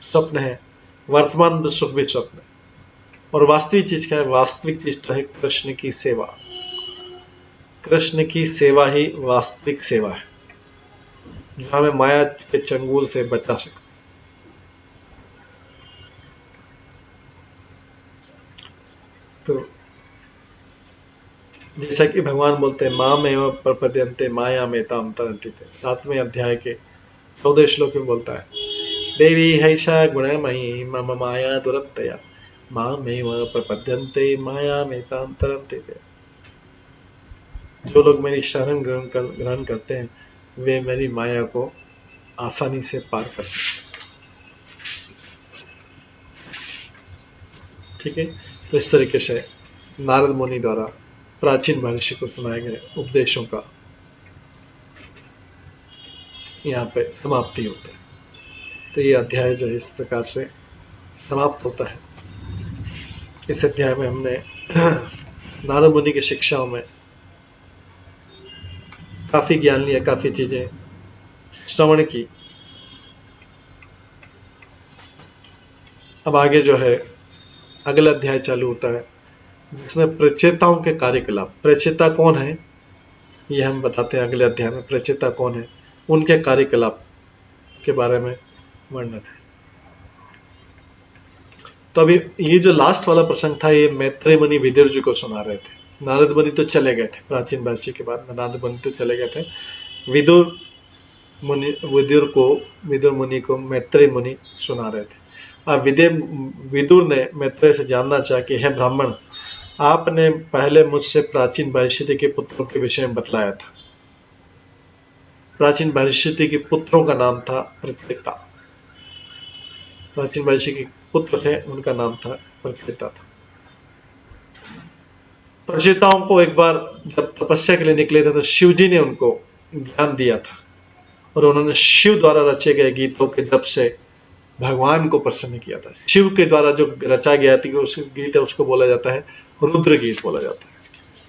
स्वप्न है, वर्तमान सुख भी स्वप्न है, और वास्तविक चीज क्या है? वास्तविक चीज तो है कृष्ण की सेवा। कृष्ण की सेवा ही वास्तविक सेवा है, जो हमें माया के चंगुल से बचा सके। तो जैसा कि भगवान बोलते हैं, माम एवं प्रपद्यन्ते माया में ताम तरन्ति, 7वें अध्याय के 14 श्लोक में बोलता है, देवी हैषा गुणमयी मम माया दुरत्यया मामेव प्रपद्यन्ते माया में ताम तरन्ति। जो लोग मेरी शरण ग्रहण करते हैं, वे मेरी माया को आसानी से पार कर सकते हैं। ठीक है, तो इस तरीके से नारद मुनि द्वारा प्राचीन महर्षि को सुनाए गए उपदेशों का यहाँ पे समाप्ति होता है। तो ये अध्याय जो है इस प्रकार से समाप्त होता है। इस अध्याय में हमने नारद मुनि की शिक्षाओं में काफी ज्ञान लिया, काफी चीजें श्रवण की। अब आगे जो है अगला अध्याय चालू होता है, जिसमें प्रचेताओं के कार्यकलाप। प्रचेता कौन है ये हम बताते हैं अगले अध्याय में। प्रचेता कौन है, उनके कार्यकलाप के बारे में वर्णन है। तो अभी ये जो लास्ट वाला प्रसंग था, ये मैत्रेय मुनि विदुर जी को सुना रहे थे। नारद मुनि तो चले गए थे, प्राचीन महर्षि के बाद में नारद मुनि तो चले गए थे। विदुर मुनि को मैत्रेय मुनि सुना रहे थे। अब विदुर ने मैत्रेय से जानना चाहा कि हे ब्राह्मण, आपने पहले मुझसे प्राचीन महर्षि के पुत्रों के विषय में बतलाया था। प्राचीन महर्षि के पुत्रों का नाम था प्रचेता। प्राचीन महर्षि के पुत्र थे, उनका नाम था प्रचेता था। प्रचेताओं को एक बार जब तपस्या के लिए निकले थे, तो शिव जी ने उनको ज्ञान दिया था, और उन्होंने शिव द्वारा रचे गए गीतों के जप से भगवान को प्रसन्न किया था। शिव के द्वारा जो रचा गया था उस गीत है, उसको बोला जाता है रुद्र गीत बोला जाता है।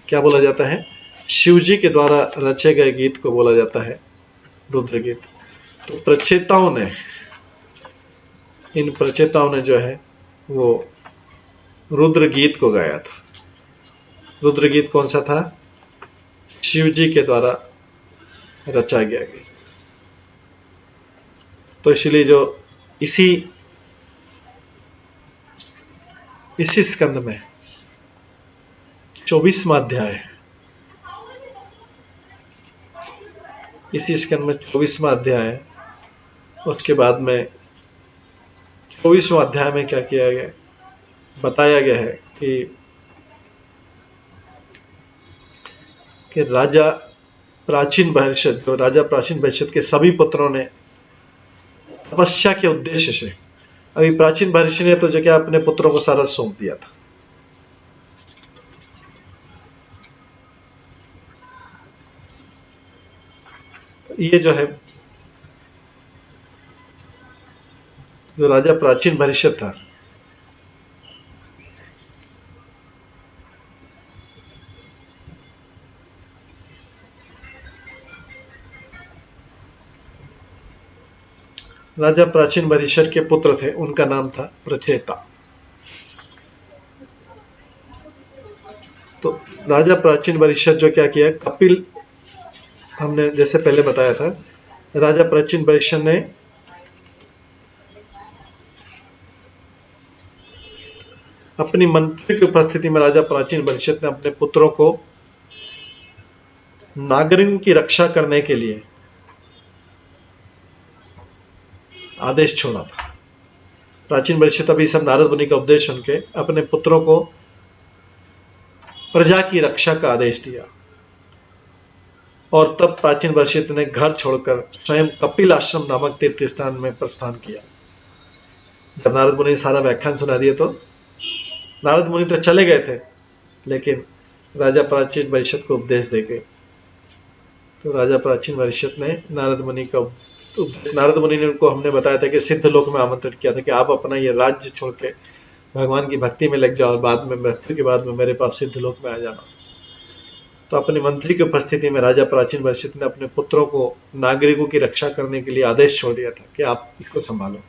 क्या बोला जाता है? शिव जी के द्वारा रचे गए गीत को बोला जाता है रुद्र गीत। तो इन प्रचेताओं ने जो है वो रुद्र गीत को गाया था। रुद्र गीत कौन सा था? शिव जी के द्वारा रचा गया गीत। तो इसलिए जो इसी स्कंद में 24वां अध्याय है, इसी स्कंद में 24वां अध्याय है। उसके बाद में 24वां अध्याय में क्या किया गया, बताया गया है कि राजा प्राचीन भविष्य के सभी पुत्रों ने तपस्या के उद्देश्य से, अभी प्राचीन महर्षि ने तो जगह अपने पुत्रों को सारा सौंप दिया था। ये जो है जो राजा प्राचीन महर्षि था, राजा प्राचीन महर्षि के पुत्र थे, उनका नाम था प्रचेता। तो राजा प्राचीन महर्षि जो क्या किया, कपिल, हमने जैसे पहले बताया था, राजा प्राचीन महर्षि ने अपनी मंत्री की उपस्थिति में राजा प्राचीन महर्षि ने अपने पुत्रों को नागरिकों की रक्षा करने के लिए आदेश छोड़ा था। प्राचीन परीक्षित अभी सब नारद मुनि का उपदेश सुन के अपने पुत्रों को प्रजा की रक्षा का आदेश दिया। और तब प्राचीन परीक्षित ने घर छोड़कर स्वयं कपिल आश्रम नामक तीर्थ स्थान में प्रस्थान किया। जब नारद मुनि ने सारा व्याख्यान सुना दिया तो नारद मुनि तो चले गए थे, लेकिन राजा प्राचीन परीक्षित को उपदेश दे गए। तो राजा प्राचीन परीक्षित ने नारद मुनि ने उनको हमने बताया था कि सिद्ध लोक में आमंत्रित किया था कि आप अपना ये राज्य छोड़ के भगवान की भक्ति में लग जाओ और बाद में मृत्यु के बाद में मेरे पास सिद्ध लोक में आ जाना। तो अपने मंत्री की उपस्थिति में राजा प्राचीन परीक्षित ने अपने पुत्रों को नागरिकों की रक्षा करने के लिए आदेश छोड़ दिया था कि आप इसको संभालो।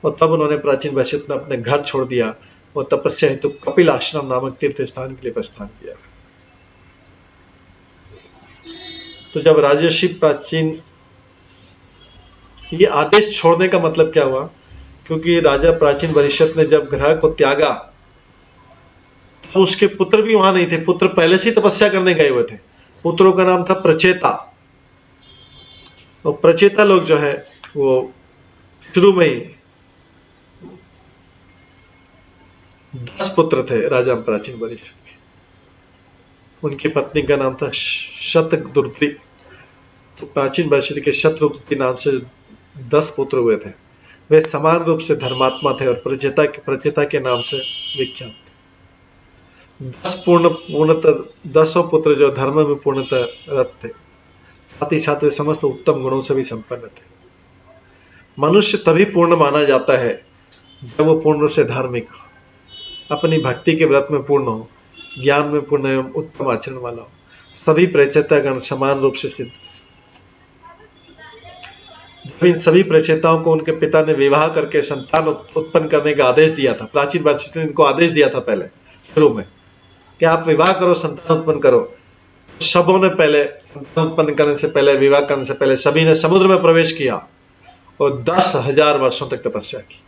और तब उन्होंने प्राचीन परीक्षित ने अपने घर छोड़ दिया और तपस्या हेतु कपिल आश्रम नामक तीर्थ स्थान के लिए प्रस्थान किया। तो जब राजर्षि प्राचीन, ये आदेश छोड़ने का मतलब क्या हुआ, क्योंकि राजा प्राचीन परीक्षित ने जब ग्रह को त्यागा तो उसके पुत्र भी वहां नहीं थे। पुत्र पहले से ही तपस्या करने गए हुए थे। पुत्रों का नाम था प्रचेता। और प्रचेता लोग जो है वो शुरू में ही 10 पुत्र थे राजा प्राचीन परीक्षित के। उनकी पत्नी का नाम था शतद्रुति। तो प्राचीन परीक्षित के शतद्रुति नाम से 10 पुत्र हुए थे। वे समान रूप से धर्मात्मा थे और प्रचेता के नाम से विख्यात थे। 10 पुत्र जो धर्म में पूर्णतः रत थे, साथ ही साथ वे समस्त उत्तम गुणों से भी संपन्न थे। मनुष्य तभी पूर्ण माना जाता है जब वो पूर्ण रूप से धार्मिक हो, अपनी भक्ति के व्रत में पूर्ण हो, ज्ञान में पूर्ण एवं उत्तम आचरण वाला हो। सभी प्रचेतागण समान रूप से सिद्ध। जब इन सभी प्रचेताओं को उनके पिता ने विवाह करके संतान उत्पन्न करने का आदेश दिया था, प्राचीन परीक्षित ने इनको आदेश दिया था पहले शुरू में कि आप विवाह करो, संतान उत्पन्न करो। सबों ने पहले संतान उत्पन्न करने से पहले, विवाह करने से पहले सभी ने समुद्र में प्रवेश किया और 10,000 वर्षों तक तपस्या की।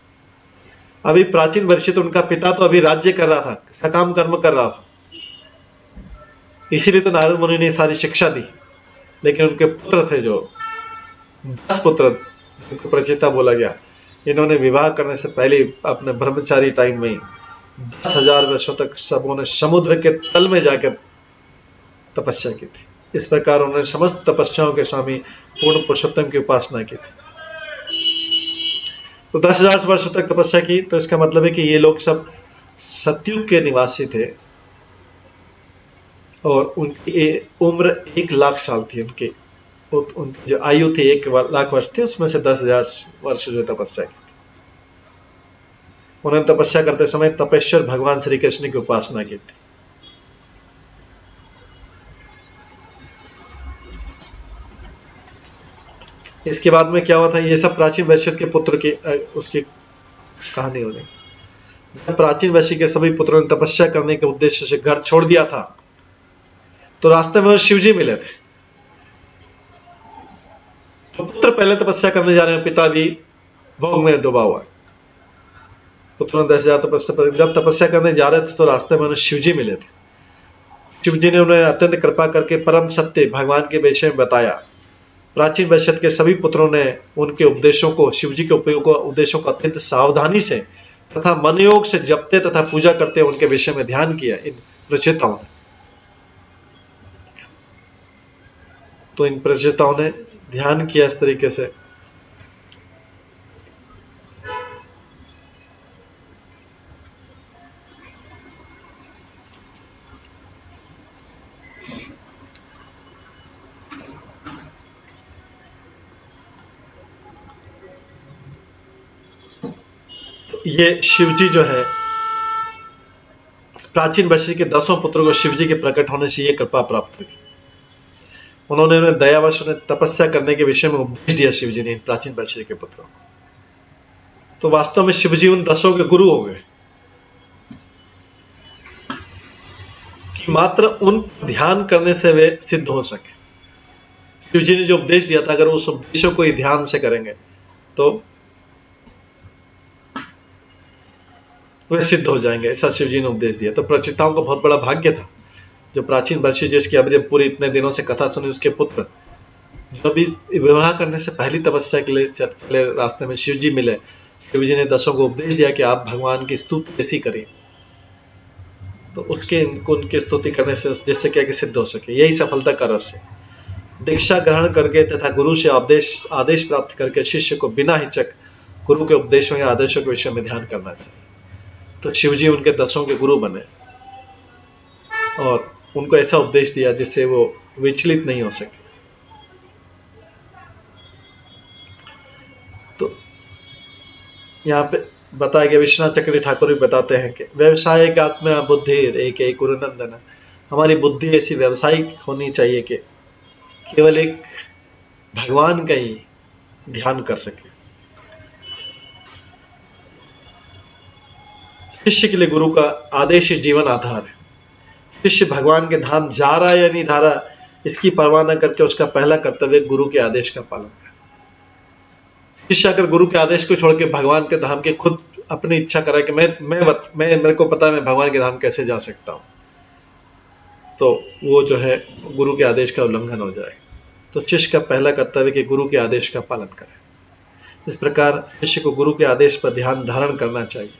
अभी प्राचीन परीक्षित, उनका पिता तो अभी राज्य कर रहा था, सकाम कर्म कर रहा था, इसलिए तो नारद मुनि ने सारी शिक्षा दी। लेकिन उनके पुत्र थे जो 10 पुत्र, उनको प्रचेता बोला गया, इन्होंने विवाह करने से पहले अपने ब्रह्मचारी टाइम में 10,000 वर्षों तक सबों ने समुद्र के तल में जाकर तपस्या की थी। इस प्रकार उन्होंने समस्त तपस्याओं के स्वामी पूर्ण पुरुषोत्तम की उपासना की थी। तो 10,000 वर्षों तक तपस्या की, तो इसका मतलब है कि ये लोग सब सतयुग के निवासी थे और उनकी उम्र 1,00,000 साल थी। उनकी जो आयु थी 1,00,000 वर्ष थी, उसमें से 10,000 वर्ष जो तपस्या की। उन्होंने तपस्या करते समय तपेश्वर भगवान श्री कृष्ण की उपासना की थी। इसके बाद में क्या हुआ था, ये सब प्राचीन वैश्य के पुत्र की उसकी कहानी हो गई। जब प्राचीन वैश्य के सभी पुत्रों ने तपस्या करने के उद्देश्य से घर छोड़ दिया था, तो रास्ते में शिवजी मिले थे। तो पुत्र पहले तपस्या करने जा रहे हैं, पिता भी भोग में डूबा हुआ है। पुत्रों ने 10,000 तपस्या, जब तपस्या करने जा रहे थे तो रास्ते में उन्हें शिवजी मिले थे। शिवजी ने उन्हें अत्यंत कृपा करके परम सत्य भगवान के विषय में बताया। प्राचीन वैश्य के सभी पुत्रों ने उनके उपदेशों को, शिवजी के उपदेशों को अत्यंत सावधानी से तथा मनयोग से जपते तथा पूजा करते उनके विषय में ध्यान किया। इन प्रचेताओं ने ध्यान किया इस तरीके से। ये शिवजी जो है, प्राचीन वैश्य के 10 पुत्रों को शिवजी के प्रकट होने से ये कृपा प्राप्त हुई। उन्होंने उन्हें दयावश उन्हें तपस्या करने के विषय में उपदेश दिया शिवजी ने प्राचीन वैश्य के पुत्रों को। तो वास्तव में शिवजी उन 10 के गुरु हो गए कि मात्र उन ध्यान करने से वे सिद्ध हो सके। शिवजी ने जो उपदेश दिया था, अगर उस उपदेशों को ही ध्यान से करेंगे तो वे सिद्ध हो जाएंगे, ऐसा शिवजी ने उपदेश दिया। तो प्रचेताओं को बहुत बड़ा भाग्य था जो प्राचीन वैश्य जिसकी अभी पूरी इतने दिनों से कथा सुनी, उसके पुत्र जो भी विवाह करने से पहली तपस्या के लिए रास्ते में शिवजी मिले, शिव जी ने दसों को उपदेश दिया कि आप भगवान की स्तुति कैसी करें, तो उनकी स्तुति करने से जिससे क्या कि सिद्ध हो सके। यही सफलता का रहस्य है। दीक्षा ग्रहण करके तथा गुरु से आदेश प्राप्त करके शिष्य को बिना हिचक गुरु के उपदेशों या आदेशों के विषय में ध्यान करना चाहिए। तो शिव जी उनके दसों के गुरु बने और उनको ऐसा उपदेश दिया जिससे वो विचलित नहीं हो सके। तो यहाँ पे बताया गया, विश्वनाथ चक्रवर्ती ठाकुर भी बताते हैं कि व्यवसायिक आत्मा बुद्धि एक एक गुरुनंदन, हमारी बुद्धि ऐसी व्यवसायिक होनी चाहिए कि केवल एक भगवान का ही ध्यान कर सके। शिष्य के लिए गुरु का आदेश ही जीवन आधार है। शिष्य भगवान के धाम जा रहा है या नहीं जा रहा, इसकी परवाह न करके उसका पहला कर्तव्य गुरु के आदेश का पालन करना। शिष्य अगर गुरु के आदेश को छोड़ के भगवान के धाम के खुद अपनी इच्छा करे कि मैं मेरे को पता है मैं भगवान के धाम कैसे जा सकता हूं, तो वो जो है गुरु के आदेश का उल्लंघन हो जाए। तो शिष्य का पहला कर्तव्य कि गुरु के आदेश का पालन करें। इस प्रकार शिष्य को गुरु के आदेश पर ध्यान धारण करना चाहिए।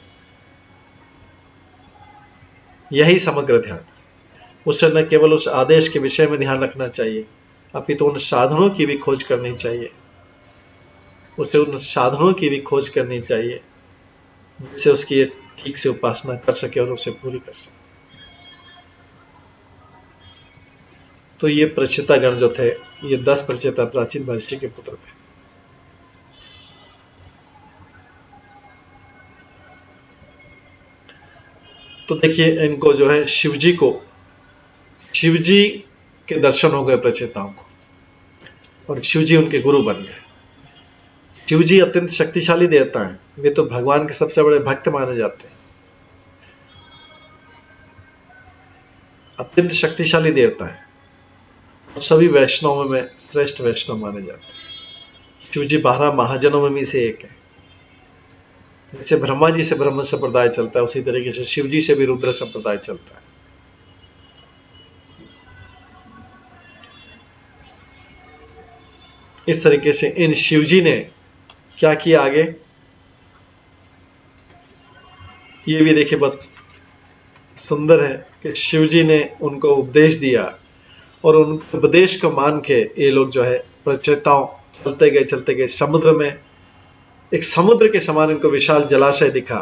यही समग्र ध्यान। उसे न केवल उस आदेश के विषय में ध्यान रखना चाहिए, अपितु उन साधनों की भी खोज करनी चाहिए। उसे उन साधनों की भी खोज करनी चाहिए जिससे उसकी ठीक से उपासना कर सके और उसे पूरी कर सके। तो ये प्रचेता गण जो थे, ये 10 प्रचेता प्राचीन महर्षि के पुत्र थे। तो देखिए, इनको जो है शिवजी के दर्शन हो गए प्रचेताओं को, और शिवजी उनके गुरु बन गए। शिवजी अत्यंत शक्तिशाली देवता हैं, वे तो भगवान के सबसे बड़े भक्त माने जाते हैं। अत्यंत शक्तिशाली देवता है और सभी वैष्णवों में श्रेष्ठ वैष्णव माने जाते हैं। शिवजी 12 महाजनों में से एक है। जैसे ब्रह्मा जी से ब्रह्म संप्रदाय चलता है, उसी तरीके से शिवजी से भी रुद्र संप्रदाय चलता है। इस तरीके से इन शिवजी ने क्या किया आगे, ये भी देखिए बहुत सुंदर है कि शिवजी ने उनको उपदेश दिया और उन उपदेश को मान के ये लोग जो है प्रचेताओं चलते गए समुद्र में, एक समुद्र के समान इनको विशाल जलाशय दिखा।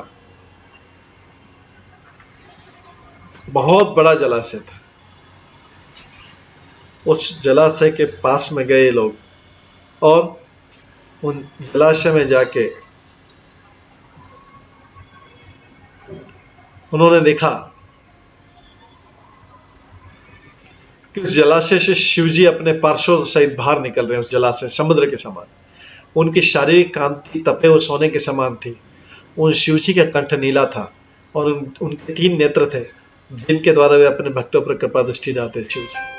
बहुत बड़ा जलाशय था। उस जलाशय के पास में गए लोग और उन जलाशय में जाके उन्होंने देखा कि उस जलाशय से शिवजी अपने पार्श्वों सहित बाहर निकल रहे हैं। उस जलाशय समुद्र के समान, उनकी शारीरिक कांति तपे हुए सोने के समान थी। उन शिवजी का कंठ नीला था और उनके 3 नेत्र थे जिनके द्वारा वे अपने भक्तों पर कृपा दृष्टि डालते। शिवजी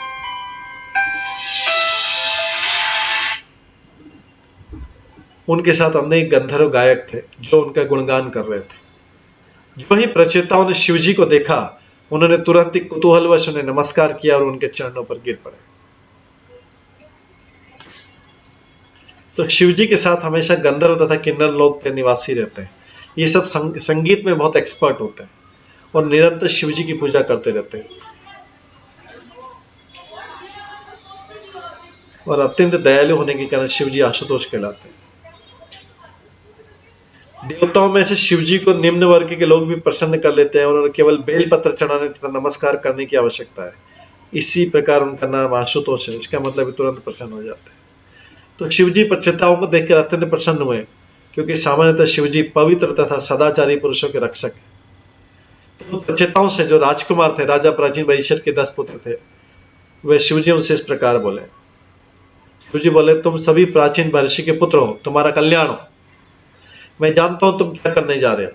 उनके साथ अनेक गंधर्व गायक थे जो उनका गुणगान कर रहे थे। जो ही प्रचेताओं ने शिवजी को देखा, उन्होंने तुरंत ही कुतूहलवश उन्हें नमस्कार किया और उनके चरणों पर गिर पड़े। तो शिवजी के साथ हमेशा गंधर्व तथा किन्नर लोक के निवासी रहते हैं। ये सब संगीत में बहुत एक्सपर्ट होते हैं और निरंतर शिवजी की पूजा करते रहते हैं और अत्यंत दयालु होने के कारण शिवजी आशुतोष कहलाते हैं। देवताओं में से शिवजी को निम्न वर्ग के लोग भी प्रसन्न कर लेते हैं और उन्हें केवल बेलपत्र चढ़ाने तथा नमस्कार करने की आवश्यकता है। इसी प्रकार उनका नाम आशुतोष है। इसका मतलब तुरंत प्रसन्न हो जाते हैं। तो शिवजी प्रचेताओं को देखकर अत्यंत प्रसन्न हुए, क्योंकि सामान्यतः शिवजी पवित्र तथा सदाचारी पुरुषों के रक्षक है। तो प्रचेताओं से जो राजकुमार थे, राजा प्राचीन वैश्य के 10 पुत्र थे, वे शिवजी उनसे इस प्रकार बोले। शिवजी बोले, तुम सभी प्राचीन महर्षि के पुत्र हो, तुम्हारा कल्याण हो। मैं जानता हूं तुम क्या करने जा रहे हो,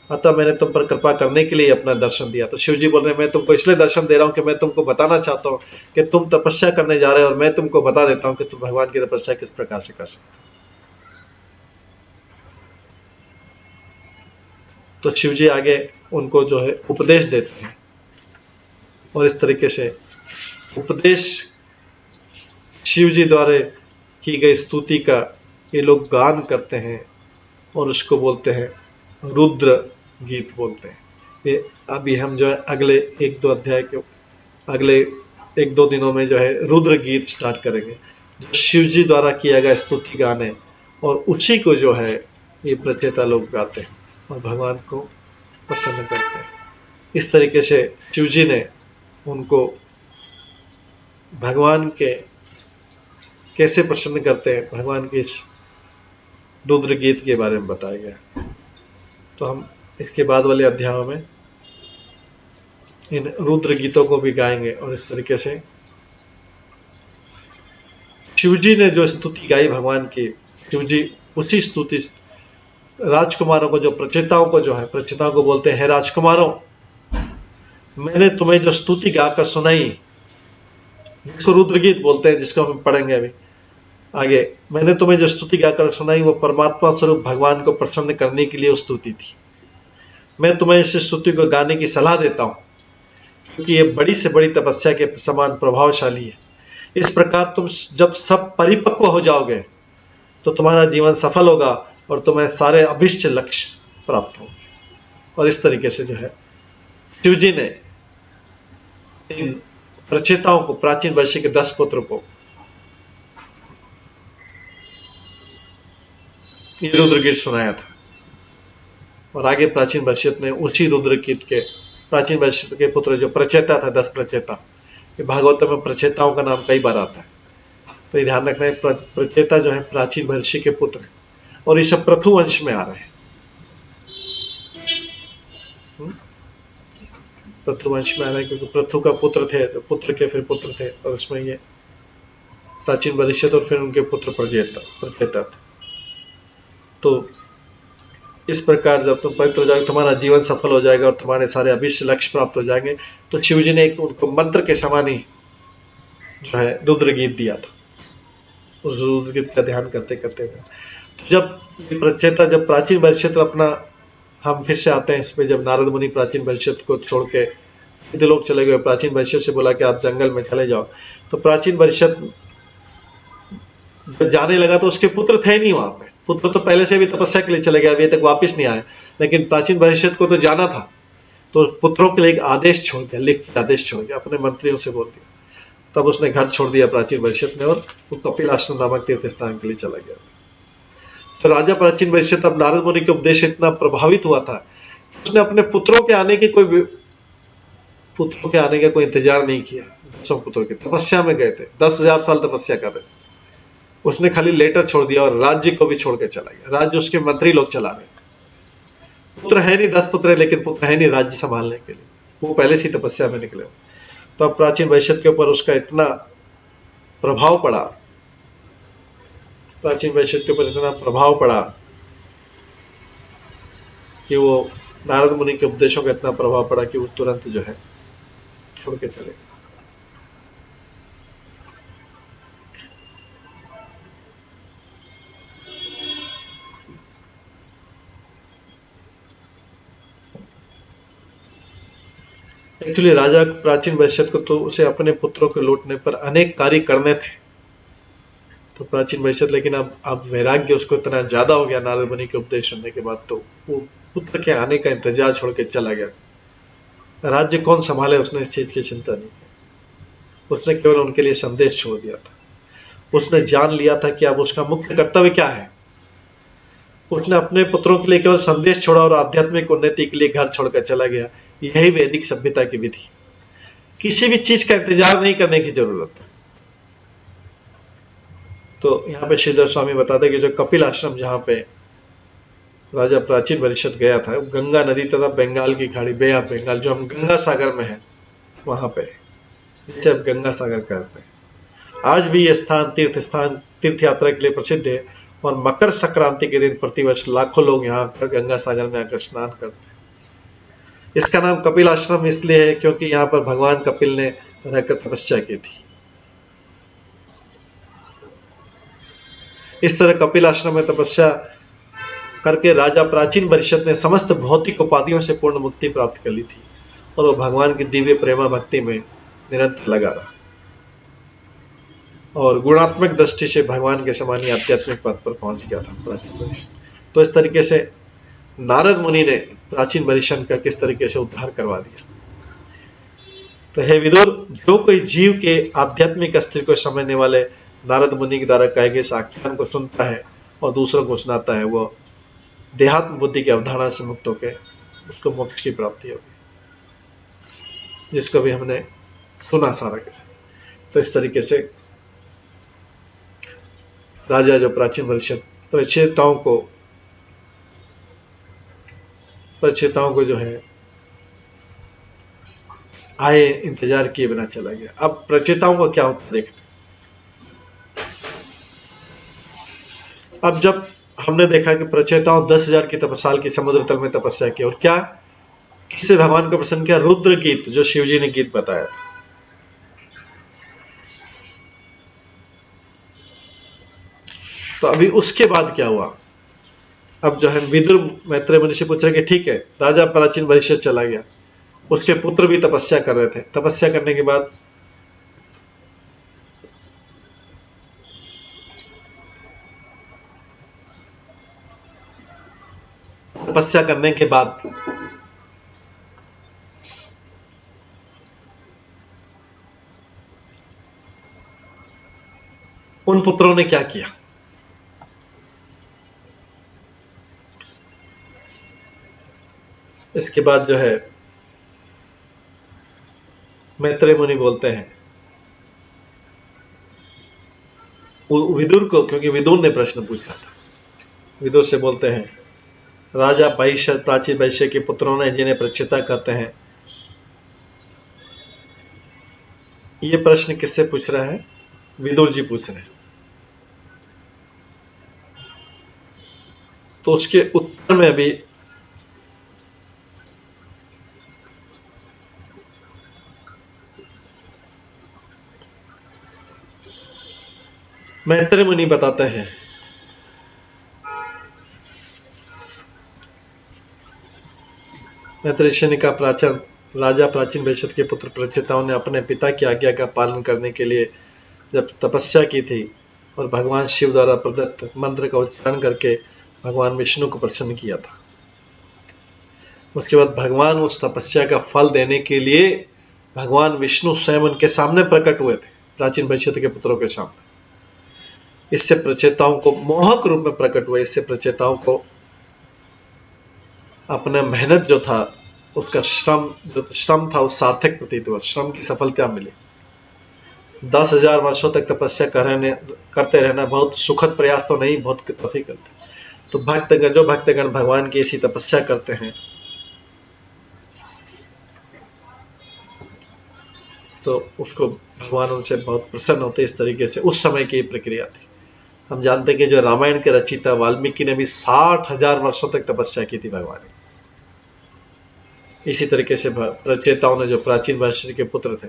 अतः मैंने तुम पर कृपा करने के लिए अपना दर्शन दिया। तो शिवजी बोल रहे हैं, मैं तुमको इसलिए दर्शन दे रहा हूं कि मैं तुमको बताना चाहता हूं कि तुम तपस्या करने जा रहे हो और मैं तुमको बता देता हूं कि तुम भगवान की तपस्या किस प्रकार से कर सकते हो। तो शिवजी आगे उनको जो है उपदेश देते हैं और इस तरीके से उपदेश शिवजी द्वारा की गई स्तुति का ये लोग गान करते हैं और उसको बोलते हैं रुद्र गीत बोलते हैं। ये अभी हम जो है अगले 1-2 अध्याय के अगले 1-2 दिनों में जो है रुद्र गीत स्टार्ट करेंगे, जो शिव जी द्वारा किया गया स्तुति गान है, और उसी को जो है ये प्रचेता लोग गाते हैं और भगवान को प्रसन्न करते हैं। इस तरीके से शिव जी ने उनको भगवान के कैसे प्रसन्न करते हैं, भगवान के इस रुद्र गीत के बारे में बताया गया। तो हम इसके बाद वाले अध्यायों में इन रुद्र गीतों को भी गाएंगे और इस तरीके से शिवजी ने जो स्तुति गाई भगवान की, शिवजी उसी स्तुति राजकुमारों को, जो प्रचेताओं को जो है, प्रचेताओं को बोलते हैं, राजकुमारों मैंने तुम्हें जो स्तुति गाकर सुनाई, जिसको रुद्र गीत बोलते हैं, जिसको हम पढ़ेंगे अभी आगे, मैंने तुम्हें जो स्तुति गाकर सुनाई वो परमात्मा स्वरूप भगवान को प्रसन्न करने के लिए वो स्तुति थी। मैं तुम्हें इस स्तुति को गाने की सलाह देता हूं क्योंकि ये बड़ी से बड़ी तपस्या के समान प्रभावशाली है। इस प्रकार तुम जब सब परिपक्व हो जाओगे तो तुम्हारा जीवन सफल होगा और तुम्हें सारे अभिष्ट लक्ष्य प्राप्त होंगे। और इस तरीके से जो है शिव जी ने इन प्रचेताओं को, प्राचीन वर्षी के 10 पुत्र को ये रुद्र गीत सुनाया था। और आगे प्राचीन वर्षित ने उसी रुद्र गीत के, प्राचीन वर्षित के पुत्र जो प्रचेता था, 10 प्रचेता, ये भागवत में प्रचेताओं का नाम कई बार आता है, तो ये ध्यान रखना है, प्रचेता जो है प्राचीन वर्षी के पुत्र है और ये सब पृथु वंश में आ रहे हैं। पृथु वंश में आ रहे हैं क्योंकि पृथु का पुत्र थे, तो पुत्र के फिर पुत्र थे, और उसमें ये प्राचीन वर्षित और फिर उनके पुत्र प्रचेता थे। तो इस प्रकार जब तुम पवित्र हो जाओगे, तुम्हारा जीवन सफल हो जाएगा और तुम्हारे सारे अभिष्ट लक्ष्य प्राप्त हो जाएंगे। तो शिव जी ने एक उनको मंत्र के समान ही जो है रुद्र गीत दिया था। उस रुद्र गीत का ध्यान करते करते तो जब प्रचेता, जब प्राचीन वर्षित अपना, हम फिर से आते हैं इस पे, जब नारद मुनि प्राचीन वर्षित को छोड़ के सिद्ध लोग चले गए, प्राचीन वर्षित से बोला कि आप जंगल में चले जाओ, तो प्राचीन वर्षित जब जाने लगा तो उसके पुत्र थे नहीं वहां पे, पुत्र तो पहले से भी तपस्या के लिए चले गए, अभी तक वापस नहीं आए, लेकिन प्राचीन भविष्य को तो जाना था, तो पुत्रों के लिए एक आदेश छोड़ दिया, लिखित आदेश छोड़ दिया, अपने मंत्रियों से बोल दिया। तब उसने घर छोड़ दिया प्राचीन भविष्य ने और वो कपिल आश्रम नामक तीर्थ स्थान के लिए चला गया। तो राजा प्राचीन भविष्य अब नारद मुनि के उपदेश इतना प्रभावित हुआ था, उसने अपने पुत्रों के आने का कोई इंतजार नहीं किया। 10 पुत्रों की तपस्या में गए थे, 10,000 साल तपस्या कर रहे, उसने खाली लेटर छोड़ दिया और राज्य को भी छोड़ के चला गया। राज्य उसके मंत्री लोग चला रहे, पुत्र है नहीं, 10 पुत्र है लेकिन पुत्र है नहीं राज्य संभालने के लिए, वो पहले से तपस्या में निकले। तो अब प्राचीन वैश्य के ऊपर उसका इतना प्रभाव पड़ा, प्राचीन वैश्य के ऊपर इतना प्रभाव पड़ा कि वो नारद मुनि के उपदेशों का इतना प्रभाव पड़ा कि वो तुरंत जो है छोड़ के चले। एक्चुअली राजा प्राचीन वैश्य को तो उसे अपने पुत्रों के लौटने पर अनेक कार्य करने थे, तो प्राचीन वैश्य, लेकिन अब वैराग्य उसको इतना ज्यादा हो गया नारद मुनि के उपदेश सुनने के बाद, तो वो पुत्र के आने का इंतजार छोड़ के चला गया। राज्य कौन संभाले, उसने इस चीज की चिंता नहीं की, उसने केवल उनके लिए संदेश छोड़ दिया था। उसने जान लिया था कि अब उसका मुख्य कर्तव्य क्या है। उसने अपने पुत्रों के लिए केवल संदेश छोड़ा और आध्यात्मिक उन्नति के लिए घर छोड़कर चला गया। यही वैदिक सभ्यता की विधि, किसी भी चीज का इंतजार नहीं करने की जरूरत है। तो यहाँ पे श्रीधर स्वामी बताते हैं कि जो कपिल आश्रम जहाँ पे राजा प्राचीन वरिष्ठ गया था, गंगा नदी तथा बंगाल की खाड़ी, बे ऑफ बंगाल, जो हम गंगा सागर में है, वहां पे जिसे हम गंगा सागर कहते हैं। आज भी यह स्थान तीर्थ यात्रा के लिए प्रसिद्ध है और मकर संक्रांति के दिन प्रतिवर्ष लाखों लोग यहाँ पर गंगा सागर में आकर स्नान करते हैं। इसका नाम कपिल आश्रम इसलिए है क्योंकि यहाँ पर भगवान कपिल ने रहकर तपस्या की थी। इस तरह कपिल आश्रम में तपस्या करके राजा प्राचीन वरिष्ठ ने समस्त भौतिक उपाधियों से पूर्ण मुक्ति प्राप्त कर ली थी और वो भगवान की दिव्य प्रेमा भक्ति में निरंतर लगा रहा और गुणात्मक दृष्टि से भगवान के समान ही आध्यात्मिक पद पर पहुंच गया था प्राचीन वरिष्ठ। तो इस तरीके से नारद मुनि ने प्राचीन परिषद का किस तरीके से उद्धार करवा दिया। तो हे विदुर, जो कोई जीव के आध्यात्मिक अस्तित्व को समझने वाले नारद मुनि के द्वारा कहे गए इस आख्यान को सुनता है और दूसरों को सुनाता है, वो देहात्म बुद्धि की अवधारणा से मुक्त होकर उसको मोक्ष की प्राप्ति होगी, जिसको भी हमने सुना सारा के। तो इस तरीके से राजा जो प्राचीन परिषद प्रचेताओं को जो है आए इंतजार किए बिना चला गया। अब प्रचेताओं का क्या होता देखते। अब जब हमने देखा कि प्रचेताओं 10,000 की साल की समुद्र तल में तपस्या की, और क्या किससे भगवान को प्रसन्न किया? रुद्र गीत, जो शिव जी ने गीत बताया था। तो अभी उसके बाद क्या हुआ? अब जो है विदुर मैत्रेय मुनि से पूछ रहे कि ठीक है, राजा प्राचीन परिषद चला गया, उसके पुत्र भी तपस्या कर रहे थे। तपस्या करने के बाद उन पुत्रों ने क्या किया? इसके बाद जो है मैत्रेय मुनि बोलते हैं विदुर को, क्योंकि विदुर ने प्रश्न पूछा था। विदुर से बोलते हैं, राजा प्राचीन वैश्य के पुत्रों ने, जिन्हें प्रचेता कहते हैं, ये प्रश्न किससे पूछ रहे हैं? विदुर जी पूछ रहे हैं। तो उसके उत्तर में भी मैत्रेय मुनि बताते हैं, मैत्रेय ऋषि का राजा प्राचीन वैश्य के पुत्र प्रचेताओं ने अपने पिता की आज्ञा का पालन करने के लिए जब तपस्या की थी और भगवान शिव द्वारा प्रदत्त मंत्र का उच्चारण करके भगवान विष्णु को प्रसन्न किया था। उसके बाद भगवान उस तपस्या का फल देने के लिए भगवान विष्णु स्वयं उनके सामने प्रकट हुए थे, प्राचीन वैश्य के पुत्रों के सामने। इससे प्रचेताओं को मोहक रूप में प्रकट हुए। इससे प्रचेताओं को अपना मेहनत जो था, उसका श्रम था, उस सार्थक प्रतीत हुआ, श्रम की सफलता मिली। 10,000 वर्षों तक तपस्या करते रहना बहुत सुखद प्रयास तो नहीं, बहुत तपस्या करते। तो भक्तगण भगवान की ऐसी तपस्या करते हैं तो उसको भगवान उनसे बहुत प्रसन्न होते। इस तरीके से उस समय की प्रक्रिया थी। हम जानते हैं कि जो रामायण के रचयिता वाल्मीकि ने भी 60,000 वर्षों तक तपस्या की थी भगवान। इसी तरीके से प्रचेताओं ने, जो प्राचीन वैश्य के पुत्र थे,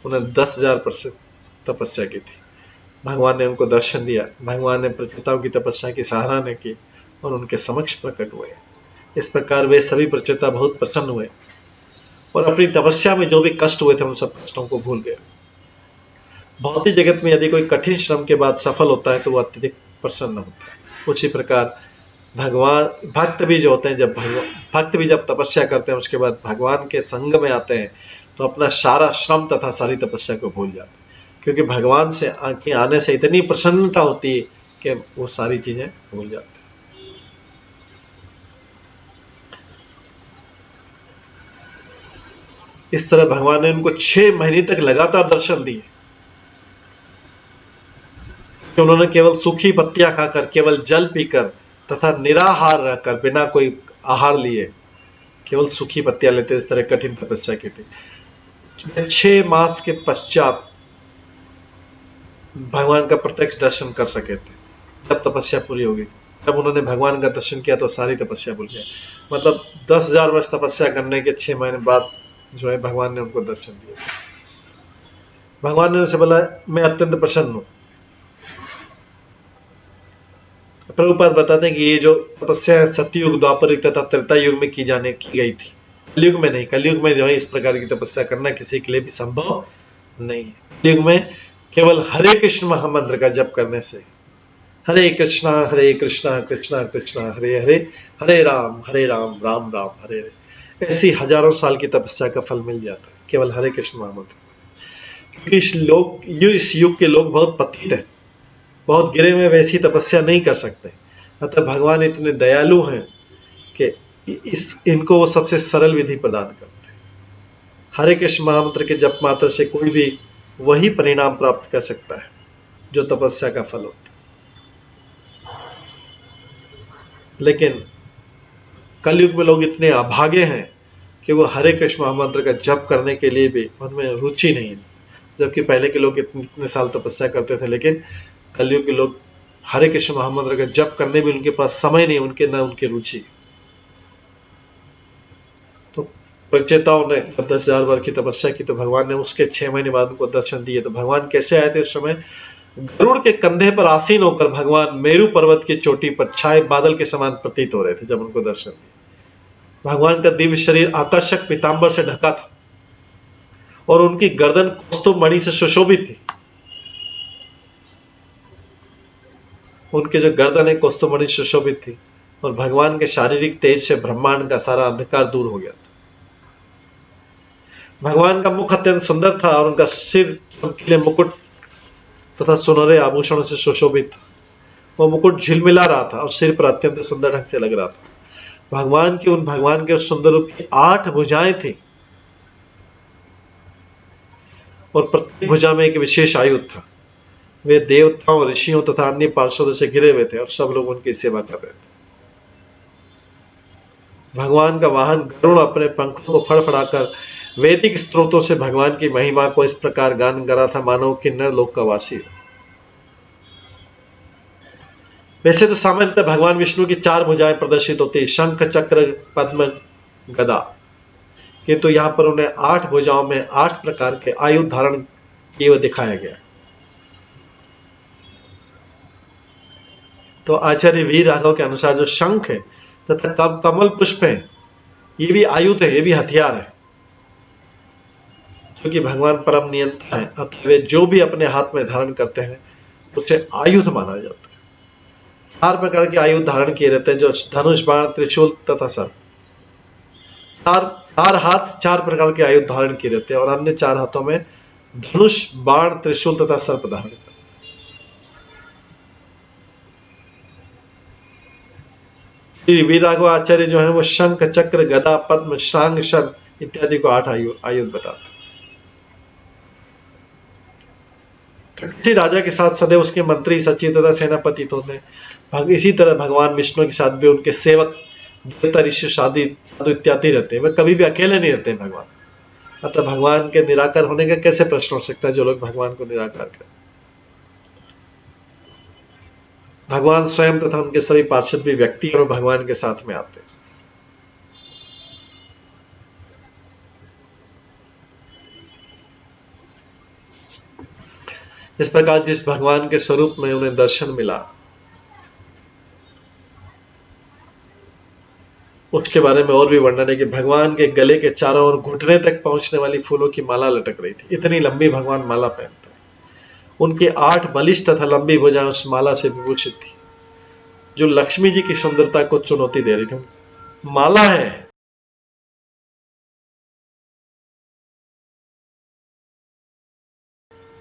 उन्हें 10,000 वर्ष तपस्या की थी। भगवान ने उनको दर्शन दिया। भगवान ने प्रचेताओं की तपस्या की सराहना की और उनके समक्ष प्रकट हुए। इस प्रकार वे सभी प्रचेता बहुत प्रसन्न हुए और अपनी तपस्या में जो भी कष्ट हुए थे उन सब कष्टों को भूल गए। भौतिक जगत में यदि कोई कठिन श्रम के बाद सफल होता है तो वह अत्यधिक प्रसन्न होता है। उसी प्रकार भक्त भी जो होते हैं, भक्त भी जब तपस्या करते हैं उसके बाद भगवान के संग में आते हैं तो अपना सारा श्रम तथा सारी तपस्या को भूल जाते हैं, क्योंकि भगवान से आने से इतनी प्रसन्नता होती है कि वो सारी चीजें भूल जाते हैं। इस तरह भगवान ने उनको 6 महीने तक लगातार दर्शन दिए। उन्होंने केवल सूखी पत्तियां खाकर, केवल जल पीकर तथा निराहार रहकर, बिना कोई आहार लिए, केवल सूखी पत्तियां लेते, इस तरह कठिन तपस्या की थी। 6 मास के पश्चात भगवान का प्रत्यक्ष दर्शन कर सके थे। जब तपस्या पूरी होगी, जब उन्होंने भगवान का दर्शन किया तो सारी तपस्या भूल गए। मतलब 10,000 वर्ष तपस्या करने के 6 महीने बाद जो है भगवान ने उनको दर्शन दिया। भगवान ने उनसे बोला, मैं अत्यंत प्रसन्न हूं। प्रभुपाद बताते हैं कि ये जो तपस्या सतयुग, द्वापर युग तथा त्रेता युग में की गई थी, कलयुग में नहीं। कलयुग में जो है इस प्रकार की तपस्या करना किसी के लिए भी संभव नहीं है। कलयुग में केवल हरे कृष्ण महामंत्र का जप करने से हरे कृष्णा कृष्णा कृष्णा हरे हरे, हरे राम राम राम हरे हरे। ऐसी हजारों साल की तपस्या का फल मिल जाता है केवल हरे कृष्ण महामंत्र। क्योंकि इस युग के लोग बहुत पतित हैं, बहुत गिरे हुए, वैसी तपस्या नहीं कर सकते। अतः भगवान इतने दयालु हैं कि इनको वो सबसे सरल विधि प्रदान करते हैं। हरे कृष्ण महामंत्र के जप मात्र से कोई भी वही परिणाम प्राप्त कर सकता है जो तपस्या का फल होता है। लेकिन कलयुग में लोग इतने अभागे हैं कि वो हरे कृष्ण महामंत्र का जप करने के लिए भी उनमें रुचि नहीं है। जबकि पहले के लोग इतने साल तपस्या करते थे, लेकिन कलयुग के लोग हरे कृष्ण महामंत्र का जप करने भी उनके पास समय नहीं, उनके न उनकी रुचि। तो प्रचेताओं ने 10,000 वर्ष की तपस्या की तो भगवान ने उसके 6 महीने बाद उनको दर्शन दिए। तो भगवान कैसे आए थे उस समय? गरुड़ के कंधे पर आसीन होकर भगवान मेरू पर्वत की चोटी पर छाए बादल के समान प्रतीत हो रहे थे जब उनको दर्शन दिए। भगवान का दिव्य शरीर आकर्षक पीतांबर से ढका था और उनकी गर्दन कौस्तुभ मणि से सुशोभित थी। उनके जो गर्दन है कौस्तुभ मणि से सुशोभित थी और भगवान के शारीरिक तेज से ब्रह्मांड का सारा अंधकार दूर हो गया था। भगवान का मुख अत्यंत सुंदर था और उनका सिर चमकीले मुकुट तथा सुनहरे आभूषणों से सुशोभित था। वो मुकुट झिलमिला रहा था और सिर पर अत्यंत सुंदर ढंग से लग रहा था। भगवान के उस सुंदर रूप की 8 भुजाएं थी और प्रत्येक भुजा में एक विशेष आयुध था। वे देवताओं, ऋषियों तथा अन्य पार्षदों से घिरे हुए थे और सब लोग उनकी सेवा कर रहे थे। भगवान का वाहन गरुड़ अपने पंखों को फड़फड़ाकर वैदिक स्त्रोतों से भगवान की महिमा को इस प्रकार गान गा रहा था मानो कि नर लोक का वासी हो। वैसे तो सामान्यतः भगवान विष्णु की 4 भुजाएं प्रदर्शित होती, शंख, चक्र, पद्म, गदा, किंतु यहाँ पर उन्हें 8 भुजाओं में 8 प्रकार के आयुध धारण किए हुए दिखाया गया। तो आचार्य वीर राघव के अनुसार जो शंख है तथा कमल पुष्प है, ये भी आयुध है, ये भी हथियार है, क्योंकि भगवान परम नियंता है। अतः वे जो भी अपने हाथ में धारण करते हैं उसे आयुध माना जाता है। 4 प्रकार के आयुध धारण किए रहते हैं, जो धनुष, बाण, त्रिशूल तथा सर्प। 4 हाथ 4 प्रकार के आयुध धारण किए रहते हैं और अन्य 4 हाथों में धनुष, बाण, त्रिशूल तथा सर्प धारण करते हैं। वीराघव आचार्य जो है वो शंख, चक्र, गदा, पद्म, शांग, शर इत्यादि को 8 आयुध बताते हैं। किसी राजा के साथ सदैव उसके मंत्री, सचिव तथा सेनापति होते हैं। इसी तरह भगवान विष्णु के साथ भी उनके सेवक, देवता, ऋषि, साधु इत्यादि रहते हैं। वे कभी भी अकेले नहीं रहते भगवान। अतः भगवान के निराकार होने का कैसे प्रश्न हो सकता है जो लोग भगवान को निराकार करें। भगवान स्वयं तथा उनके सभी पार्षद भी व्यक्ति और भगवान के साथ में आते हैं। इस प्रकार जिस भगवान के स्वरूप में उन्हें दर्शन मिला उसके बारे में और भी वर्णन है कि भगवान के गले के चारों ओर घुटने तक पहुंचने वाली फूलों की माला लटक रही थी। इतनी लंबी भगवान माला पहनते हैं। उनकी 8 बलिष्ठ तथा लंबी भुजाएं उस माला से विभूषित थी, जो लक्ष्मी जी की सुंदरता को चुनौती दे रही थी। माला है,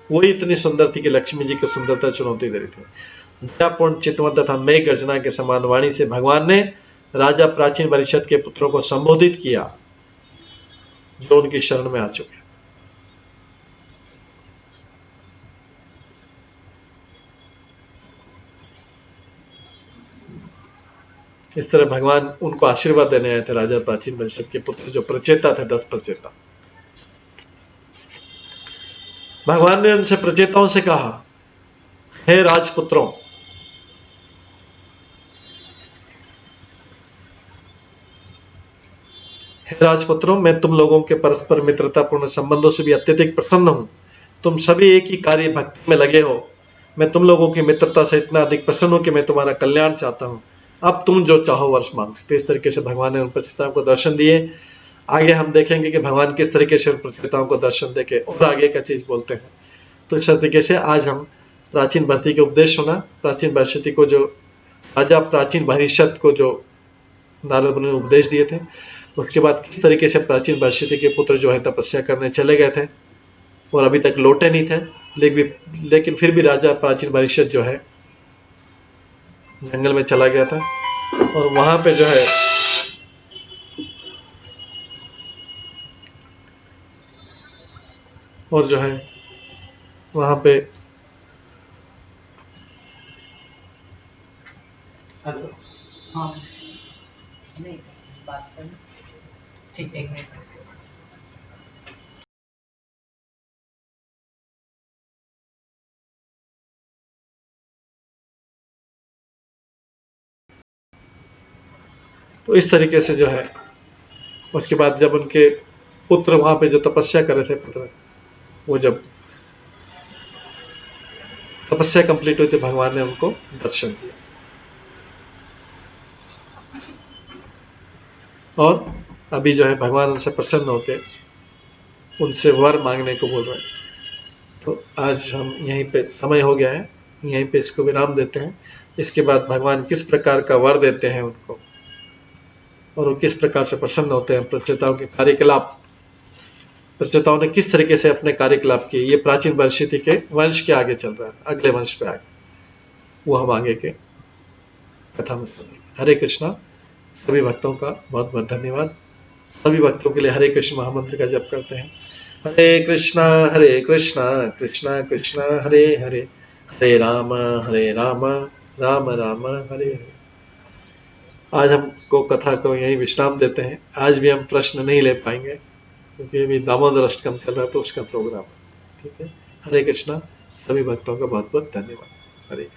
वो इतनी सुंदर थी कि लक्ष्मी जी की सुंदरता चुनौती दे रही थी। दयापूर्ण, चितवंत तथा मेघ गर्जना के समान वाणी से भगवान ने राजा प्राचीन परिषद के पुत्रों को संबोधित किया जो उनकी शरण में आ चुके। इस तरह भगवान उनको आशीर्वाद देने आए थे, राजा प्राचीन परिषद के पुत्र जो प्रचेता थे, 10 प्रचेता। भगवान ने उनसे प्रचेताओं से कहा, हे राजपुत्रों, मैं तुम लोगों के परस्पर मित्रतापूर्ण संबंधों से भी अत्यधिक प्रसन्न हूं। तुम सभी एक ही कार्य भक्ति में लगे हो। मैं तुम लोगों की मित्रता से इतना अधिक प्रसन्न हूं कि मैं तुम्हारा कल्याण चाहता हूं। अब तुम जो चाहो वर्ष मांगो। तो इस तरीके से भगवान ने उन प्रचेताओं को दर्शन दिए। आगे हम देखेंगे कि भगवान किस तरीके से उन प्रचेताओं को दर्शन देके और आगे का चीज बोलते हैं। तो इस तरीके से आज हम प्राचीन भरती के उपदेश होना, प्राचीन भविष्यति को जो राजा प्राचीन भविष्यत को जो नारद मुनि ने उपदेश दिए थे, उसके बाद किस तरीके से प्राचीन भविष्यति के पुत्र जो है तपस्या करने चले गए थे और अभी तक लौटे नहीं थे, लेकिन फिर भी राजा प्राचीन भविष्यत जो है जंगल में चला गया था और वहां पे जो है वहां पे हेलो, हाँ, नहीं बात करनी, ठीक, 1 मिनट। तो इस तरीके से जो है उसके बाद जब उनके पुत्र वहां पे जो तपस्या कर रहे थे पुत्र, वो जब तपस्या कंप्लीट हुई तो भगवान ने उनको दर्शन दिया और अभी जो है भगवान उनसे प्रसन्न होके उनसे वर मांगने को बोल रहे हैं। तो आज हम यहीं पे, समय हो गया है, यहीं पे इसको विराम देते हैं। इसके बाद भगवान किस प्रकार का वर देते हैं उनको और वो किस प्रकार से प्रसन्न होते हैं, प्रचेताओं के कार्यकलाप, प्रचेताओं ने किस तरीके से अपने कार्यकलाप किए, ये प्राचीन वर्षिति के वंश के आगे चल रहा है, अगले वंश पे आगे, वो हम आगे के कथा में सुनेंगे। हरे कृष्णा। सभी भक्तों का बहुत बहुत धन्यवाद। सभी भक्तों के लिए हरे कृष्ण महामंत्र का जप करते हैं। हरे कृष्णा कृष्णा कृष्णा हरे हरे, हरे राम राम राम हरे हरे। आज हमको कथा को यही विश्राम देते हैं। आज भी हम प्रश्न नहीं ले पाएंगे क्योंकि अभी दामोदर अष्टकम चल रहा है तो उसका प्रोग्राम है। ठीक है, हरे कृष्णा। सभी भक्तों का बहुत बहुत धन्यवाद। हरे।